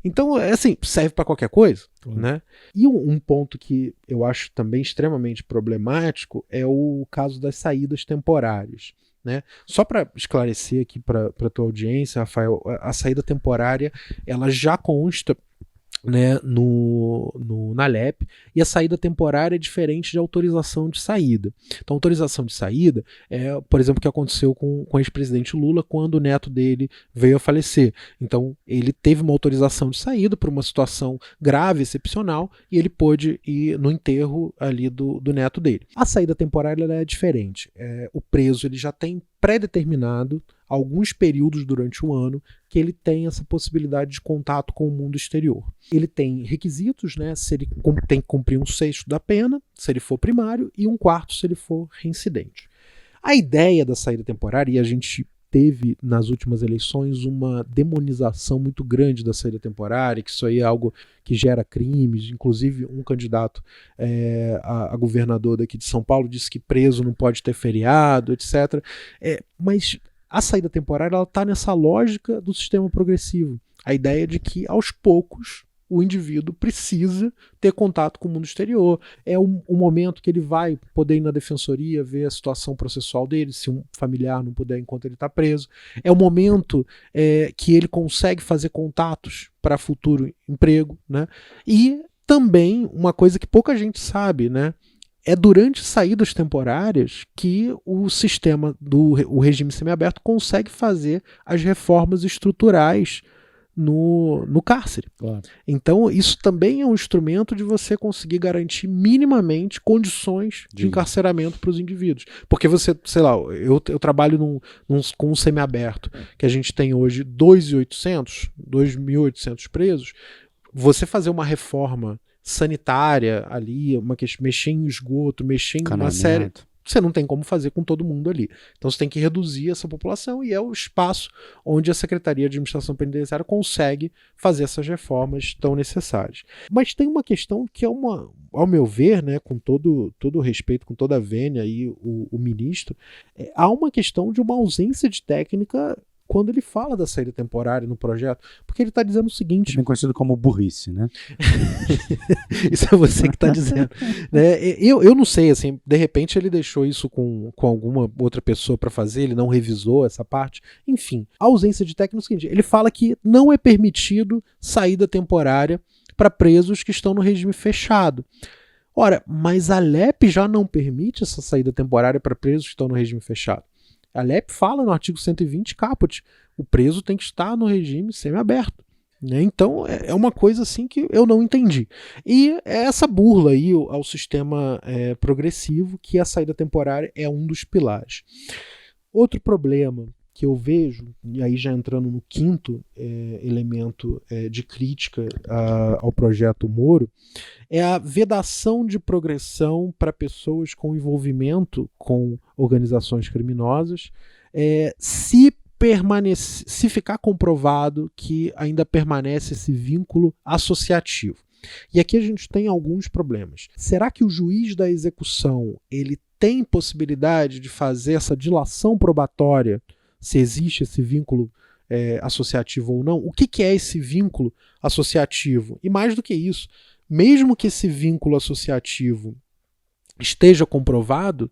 Então, assim, serve para qualquer coisa. Né? E um ponto que eu acho também extremamente problemático é o caso das saídas temporárias. Né? Só para esclarecer aqui para a tua audiência, Rafael, a saída temporária ela já consta, né, na LEP, e a saída temporária é diferente de autorização de saída. Então, autorização de saída é, por exemplo, o que aconteceu com o ex-presidente Lula quando o neto dele veio a falecer. Então, ele teve uma autorização de saída por uma situação grave, excepcional, e ele pôde ir no enterro ali do neto dele. A saída temporária ela é diferente. O preso ele já tem pré-determinado alguns períodos durante o ano que ele tem essa possibilidade de contato com o mundo exterior. Ele tem requisitos, né? Se ele tem que cumprir 1/6 da pena, se ele for primário, e 1/4 se ele for reincidente. A ideia da saída temporária, e a gente teve nas últimas eleições uma demonização muito grande da saída temporária, que isso aí é algo que gera crimes, inclusive um candidato a governador daqui de São Paulo disse que preso não pode ter feriado, etc. Mas a saída temporária está nessa lógica do sistema progressivo. A ideia de que, aos poucos, o indivíduo precisa ter contato com o mundo exterior. É um momento que ele vai poder ir na defensoria, ver a situação processual dele, se um familiar não puder enquanto ele está preso. É o momento que ele consegue fazer contatos para futuro emprego, né? E também, uma coisa que pouca gente sabe, né? É durante saídas temporárias que o sistema o regime semiaberto consegue fazer as reformas estruturais no cárcere. Claro. Então, isso também é um instrumento de você conseguir garantir minimamente condições de encarceramento para os indivíduos. Porque você, sei lá, eu trabalho com um semiaberto, que a gente tem hoje 2.800 presos. Você fazer uma reforma sanitária ali, mexer em esgoto, mexer em uma série... Você não tem como fazer com todo mundo ali. Então você tem que reduzir essa população e é o espaço onde a Secretaria de Administração Penitenciária consegue fazer essas reformas tão necessárias. Mas tem uma questão que é ao meu ver, né, com todo o respeito, com toda a vênia aí, o ministro, há uma questão de uma ausência de técnica quando ele fala da saída temporária no projeto, porque ele está dizendo o seguinte... Bem conhecido como burrice, né? Isso é você que está dizendo. Né? Eu não sei, assim, de repente ele deixou isso com alguma outra pessoa para fazer, ele não revisou essa parte. Enfim, a ausência de técnica é o seguinte, ele fala que não é permitido saída temporária para presos que estão no regime fechado. Ora, mas a LEP já não permite essa saída temporária para presos que estão no regime fechado. A LEP fala no artigo 120, caput, o preso tem que estar no regime semiaberto. Né? Então é uma coisa assim que eu não entendi. E é essa burla aí ao sistema progressivo, que a saída temporária é um dos pilares. Outro problema que eu vejo, e aí já entrando no quinto elemento de crítica ao projeto Moro, é a vedação de progressão para pessoas com envolvimento com organizações criminosas, se ficar comprovado que ainda permanece esse vínculo associativo. E aqui a gente tem alguns problemas. Será que o juiz da execução ele tem possibilidade de fazer essa dilação probatória, se existe esse vínculo associativo ou não? O que é esse vínculo associativo? E mais do que isso, mesmo que esse vínculo associativo esteja comprovado,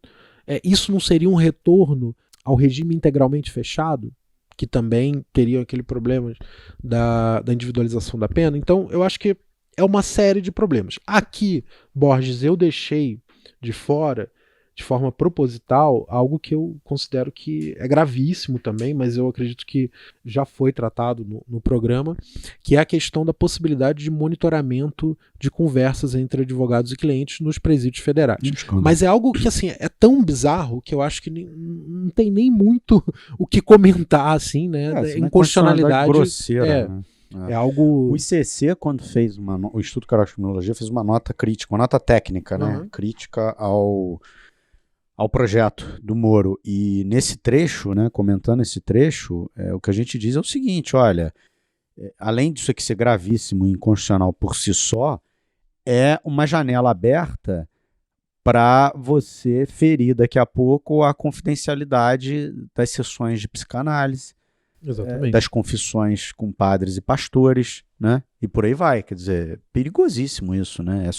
isso não seria um retorno ao regime integralmente fechado, que também teria aquele problema da individualização da pena? Então, eu acho que é uma série de problemas. Aqui, Borges, eu deixei de fora, de forma proposital, algo que eu considero que é gravíssimo também, mas eu acredito que já foi tratado no programa, que é a questão da possibilidade de monitoramento de conversas entre advogados e clientes nos presídios federais. Mas é algo que assim, é tão bizarro que eu acho que não tem nem muito o que comentar assim, né, inconstitucionalidade grosseira, né? É algo... O ICC, quando fez o Instituto Carol de Criminologia, fez uma nota crítica, uma nota técnica, né? Crítica ao projeto do Moro. E nesse trecho, né, comentando esse trecho, o que a gente diz é o seguinte, olha, além disso aqui ser gravíssimo e inconstitucional por si só, é uma janela aberta para você ferir daqui a pouco a confidencialidade das sessões de psicanálise, das confissões com padres e pastores, né? E por aí vai, quer dizer, perigosíssimo isso, né? É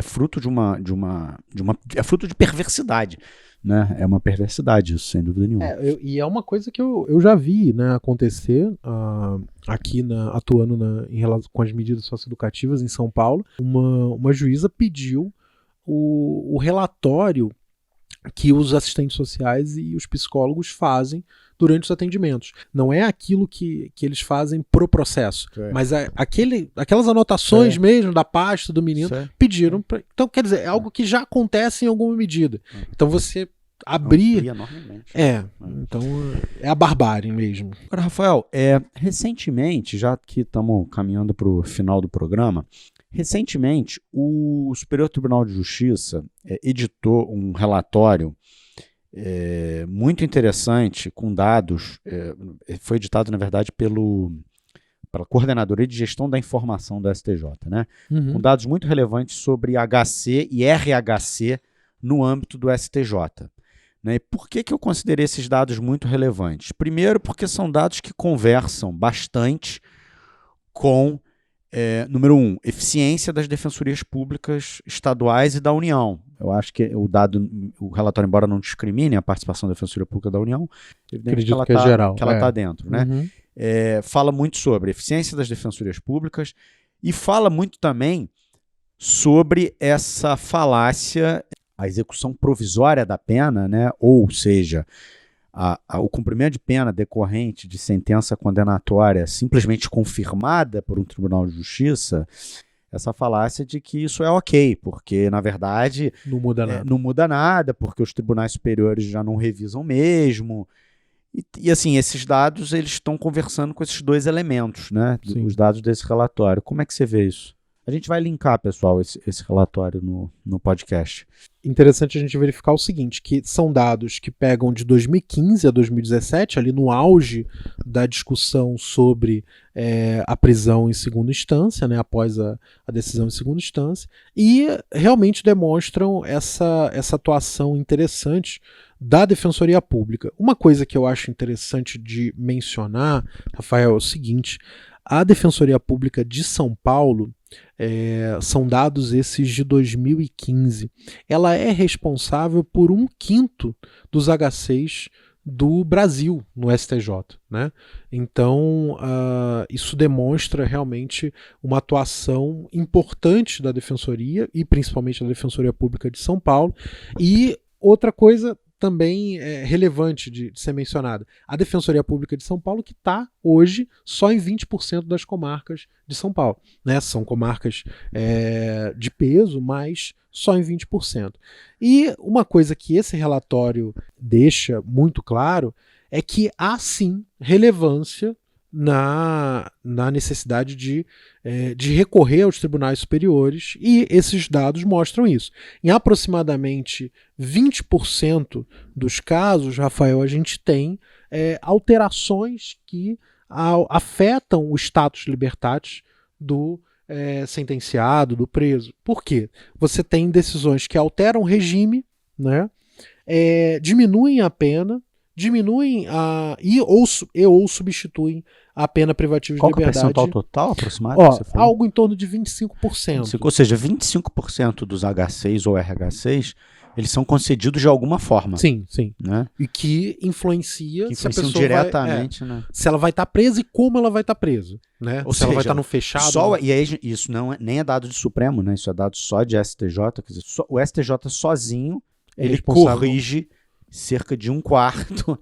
fruto é fruto de perversidade, né? É uma perversidade isso, sem dúvida nenhuma. E é uma coisa que eu já vi, né, acontecer aqui atuando em relação com as medidas socioeducativas em São Paulo. Uma juíza pediu o relatório que os assistentes sociais e os psicólogos fazem durante os atendimentos. Não é aquilo que eles fazem pro processo, mas aquelas anotações mesmo da pasta do menino pediram pra... Então, quer dizer, é algo que já acontece em alguma medida. Então você abrir... Então é a barbárie mesmo. Agora, Rafael, recentemente, já que estamos caminhando para o final do programa, recentemente o Superior Tribunal de Justiça editou um relatório muito interessante, com dados, foi editado, na verdade, pela Coordenadoria de Gestão da Informação do STJ, né? Com dados muito relevantes sobre HC e RHC no âmbito do STJ. Né? E por que eu considerei esses dados muito relevantes? Primeiro, porque são dados que conversam bastante com, número 1, eficiência das defensorias públicas estaduais e da União. Eu acho que o relatório, embora não discrimine a participação da Defensoria Pública da União, acredito que é geral. Que ela está dentro, né? Uhum. Fala muito sobre eficiência das defensorias públicas e fala muito também sobre essa falácia, a execução provisória da pena, né? Ou seja, o cumprimento de pena decorrente de sentença condenatória simplesmente confirmada por um tribunal de justiça, essa falácia de que isso é ok, porque, na verdade, não muda nada. Não muda nada, porque os tribunais superiores já não revisam mesmo. E assim, esses dados, eles estão conversando com esses dois elementos, né? Sim. Os dados desse relatório. Como é que você vê isso? A gente vai linkar, pessoal, esse relatório no podcast. Interessante a gente verificar o seguinte, que são dados que pegam de 2015 a 2017, ali no auge da discussão sobre a prisão em segunda instância, né, após a decisão em segunda instância, e realmente demonstram essa atuação interessante da Defensoria Pública. Uma coisa que eu acho interessante de mencionar, Rafael, é o seguinte: a Defensoria Pública de São Paulo, são dados esses de 2015, ela é responsável por 1/5 dos HCs do Brasil no STJ, né? Então, isso demonstra realmente uma atuação importante da Defensoria, e principalmente da Defensoria Pública de São Paulo. E outra coisa também relevante de ser mencionada, a Defensoria Pública de São Paulo, que está hoje só em 20% das comarcas de São Paulo, né? São comarcas de peso, mas só em 20%. E uma coisa que esse relatório deixa muito claro é que há sim relevância na necessidade de recorrer aos tribunais superiores, e esses dados mostram isso. Em aproximadamente 20% dos casos, Rafael, a gente tem alterações que afetam o status libertatis do sentenciado, do preso. Por quê? Você tem decisões que alteram o regime, né? Diminuem a pena, diminuem ou substituem a pena privativa de liberdade. Qual é o percentual total aproximado? Algo em torno de 25%. Ou seja, 25% dos H6 ou RH6, eles são concedidos de alguma forma. Sim, sim. Né? E que influencia se a pessoa diretamente, né? Se ela vai estar presa e como ela vai estar presa. Né? Ou se seja, ela vai estar no fechado. E aí, isso nem é dado de Supremo, né? Isso é dado só de STJ. Quer dizer, o STJ sozinho, ele corrige cerca de 1/4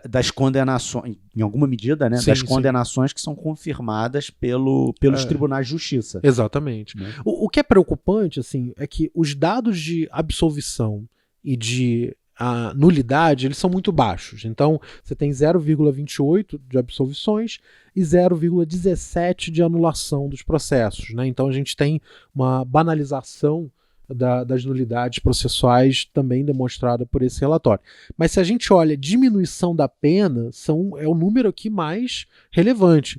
das condenações, em alguma medida, né? Das condenações que são confirmadas pelos tribunais de justiça. Exatamente. Né? O que é preocupante, assim, é que os dados de absolvição e de nulidade, eles são muito baixos. Então, você tem 0,28 de absolvições e 0,17 de anulação dos processos. Né? Então, a gente tem uma banalização das nulidades processuais também demonstrada por esse relatório. Mas se a gente olha diminuição da pena, é o número aqui mais relevante.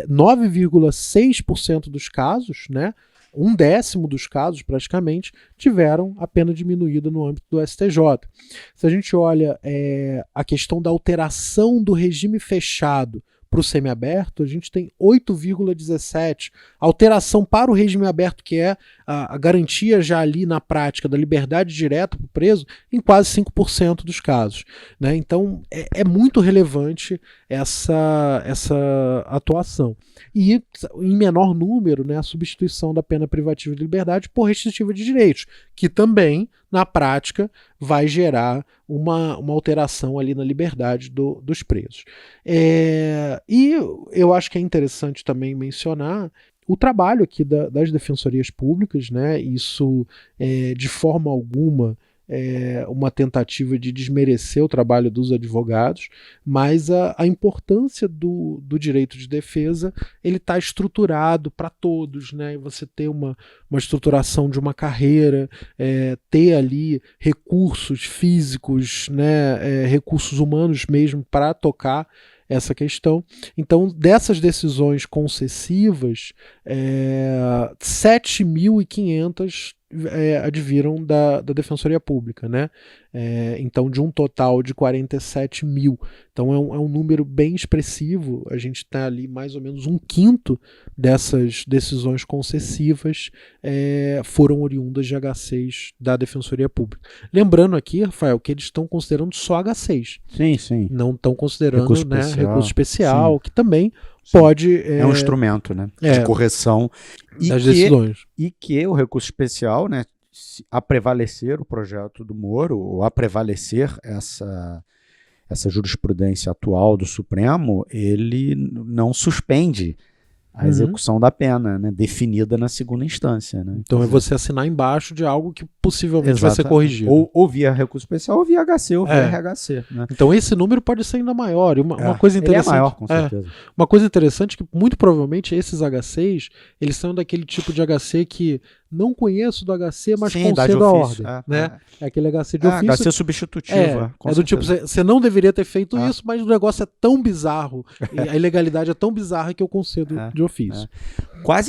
9,6% dos casos, né, 1/10 dos casos praticamente, tiveram a pena diminuída no âmbito do STJ. Se a gente olha a questão da alteração do regime fechado para o semiaberto, a gente tem 8,17. Alteração para o regime aberto, que é a garantia já ali na prática da liberdade direta para o preso, em quase 5% dos casos. Né? Então, é muito relevante essa atuação. E, em menor número, né, a substituição da pena privativa de liberdade por restritiva de direitos, que também, na prática, vai gerar uma alteração ali na liberdade dos presos. E eu acho que é interessante também mencionar o trabalho aqui das defensorias públicas, né? Isso, de forma alguma, uma tentativa de desmerecer o trabalho dos advogados, mas a importância do direito de defesa, ele está estruturado para todos, né? E você ter uma estruturação de uma carreira, ter ali recursos físicos, né? Recursos humanos mesmo para tocar essa questão. Então, dessas decisões concessivas, 7.500 adviram da Defensoria Pública, né? Então, de um total de 47 mil. Então, é um número bem expressivo. A gente está ali mais ou menos 1/5 dessas decisões concessivas foram oriundas de H6 da Defensoria Pública. Lembrando aqui, Rafael, que eles estão considerando só H6. Sim. Não estão considerando recurso especial, sim. que também pode... É um instrumento, né, de correção. Das decisões. E que o recurso especial, né, a prevalecer o projeto do Moro, ou a prevalecer essa jurisprudência atual do Supremo, ele não suspende a execução da pena, né, definida na segunda instância. Né? Então é você assinar embaixo de algo que possivelmente vai ser corrigido. Ou via recurso especial, ou via HC, ou via RHC. Né? Então esse número pode ser ainda maior. E uma coisa interessante, ele é maior, com certeza. Uma coisa interessante é que, muito provavelmente, esses HCs, eles são daquele tipo de HC que não conheço do HC, mas concedo a ordem. É aquele HC de ofício. HC substitutivo. É do tipo, você não deveria ter feito isso, mas o negócio é tão bizarro, a ilegalidade é tão bizarra que eu concedo de ofício.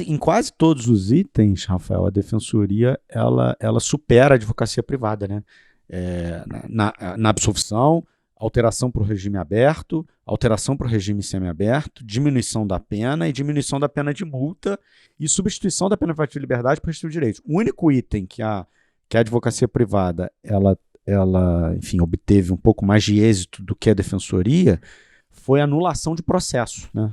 Em quase todos os itens, Rafael, a Defensoria ela supera a advocacia privada, né? Na absolvição, alteração para o regime aberto, alteração para o regime semiaberto, diminuição da pena e diminuição da pena de multa e substituição da pena privativa de liberdade por restrição de direitos. O único item que a advocacia privada ela, enfim, obteve um pouco mais de êxito do que a defensoria foi a anulação de processo, né?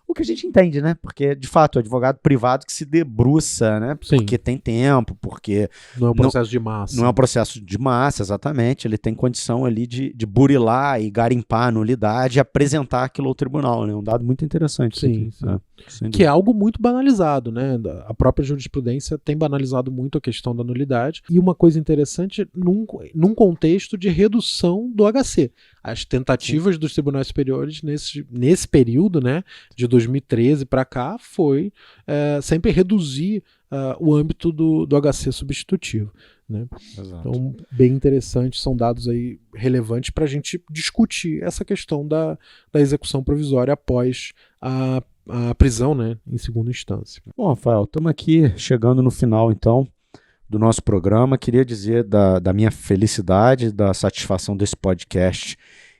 O que a gente entende, né? Porque, de fato, é o advogado privado que se debruça, né? Porque tem tempo, porque... Não é um processo de massa. Não é um processo de massa, exatamente. Ele tem condição ali de burilar e garimpar a nulidade e apresentar aquilo ao tribunal, né? Um dado muito interessante. Sim. Que é algo muito banalizado, né? A própria jurisprudência tem banalizado muito a questão da nulidade. E uma coisa interessante, num contexto de redução do HC. As tentativas dos tribunais superiores nesse período, né, de 2013 para cá, foi sempre reduzir o âmbito do HC substitutivo. Né? Então, bem interessante, são dados aí relevantes para a gente discutir essa questão da execução provisória após a prisão, né, em segunda instância. Bom, Rafael, estamos aqui chegando no final, então, do nosso programa. Queria dizer da minha felicidade, da satisfação desse podcast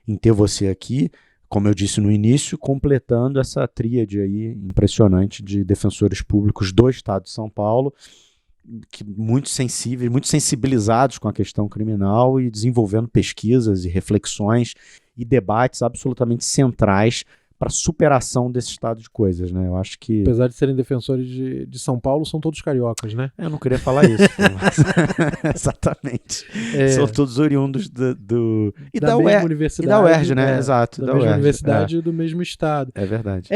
em ter você aqui, como eu disse no início, completando essa tríade aí impressionante de defensores públicos do Estado de São Paulo, que muito sensíveis, muito sensibilizados com a questão criminal e desenvolvendo pesquisas e reflexões e debates absolutamente centrais para a superação desse estado de coisas, né? Eu acho que... Apesar de serem defensores de São Paulo, são todos cariocas, né? Eu não queria falar isso. Mas... Exatamente. São todos oriundos da mesma universidade. E da UERJ, né? Exato. Da mesma universidade e do mesmo estado. É verdade.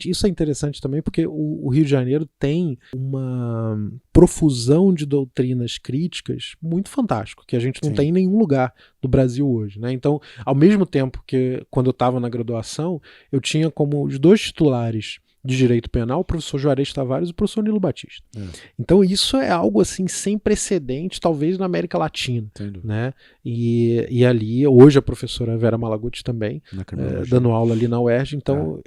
Isso é interessante também, porque o Rio de Janeiro tem uma profusão de doutrinas críticas muito fantástico, que a gente não tem em nenhum lugar do Brasil hoje, né? Então, ao mesmo tempo que, quando eu estava na graduação, eu tinha como os dois titulares de Direito Penal o professor Juarez Tavares e o professor Nilo Batista. Então isso é algo assim sem precedentes, talvez na América Latina, né? E ali, hoje a professora Vera Malaguti também, dando aula ali na UERJ, então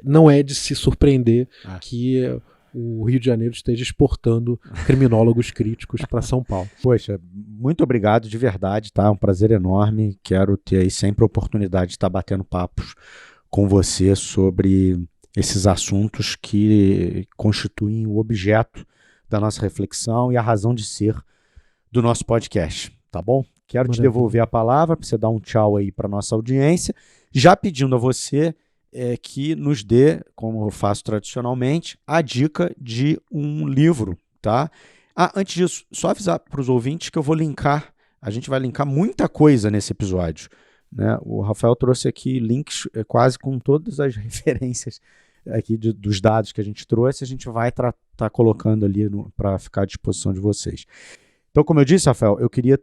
não é de se surpreender que o Rio de Janeiro esteja exportando criminólogos críticos para São Paulo. Poxa, muito obrigado de verdade, tá? É um prazer enorme. Quero ter aí sempre a oportunidade de estar batendo papos com você sobre esses assuntos que constituem o objeto da nossa reflexão e a razão de ser do nosso podcast, tá bom? Quero te devolver a palavra para você dar um tchau aí para nossa audiência, já pedindo a você que nos dê, como eu faço tradicionalmente, a dica de um livro, tá? Antes disso, só avisar para os ouvintes que eu vou linkar, a gente vai linkar muita coisa nesse episódio, né? O Rafael trouxe aqui links quase com todas as referências aqui dos dados que a gente trouxe, a gente vai estar colocando ali para ficar à disposição de vocês. Então, como eu disse, Rafael, eu queria,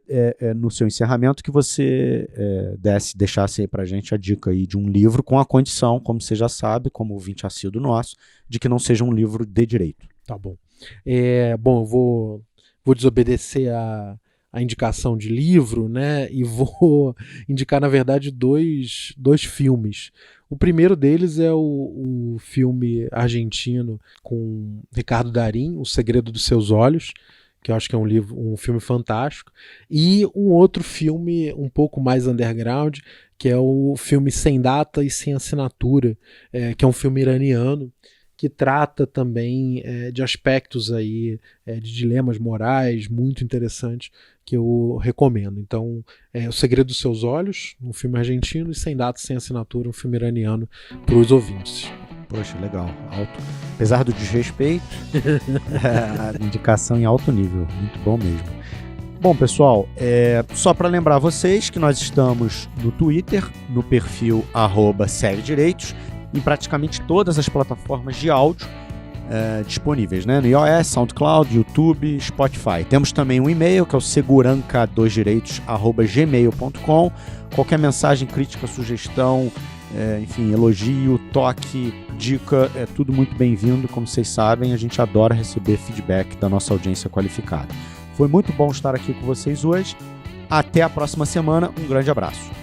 no seu encerramento, que você deixasse aí para a gente a dica aí de um livro com a condição, como você já sabe, como ouvinte assíduo nosso, de que não seja um livro de direito. Tá bom. Bom, eu vou desobedecer a indicação de livro, né, e vou indicar, na verdade, dois filmes. O primeiro deles é o filme argentino com Ricardo Darín, O Segredo dos Seus Olhos, que eu acho que é um filme fantástico, e um outro filme um pouco mais underground, que é o filme Sem Data e Sem Assinatura, que é um filme iraniano, que trata também de aspectos aí, de dilemas morais muito interessantes, que eu recomendo. Então, O Segredo dos Seus Olhos, um filme argentino, e Sem Data, Sem Assinatura, um filme iraniano, para os ouvintes. Poxa, legal. Apesar do desrespeito, a indicação em alto nível. Muito bom mesmo. Bom, pessoal, só para lembrar vocês que nós estamos no Twitter, no perfil @SegDireitos, em praticamente todas as plataformas de áudio disponíveis, né? No iOS, SoundCloud, YouTube, Spotify. Temos também um e-mail que é o seguranca2direitos@gmail.com. Qualquer mensagem, crítica, sugestão, enfim, elogio, toque, dica, é tudo muito bem-vindo. Como vocês sabem, a gente adora receber feedback da nossa audiência qualificada. Foi muito bom estar aqui com vocês hoje. Até a próxima semana. Um grande abraço.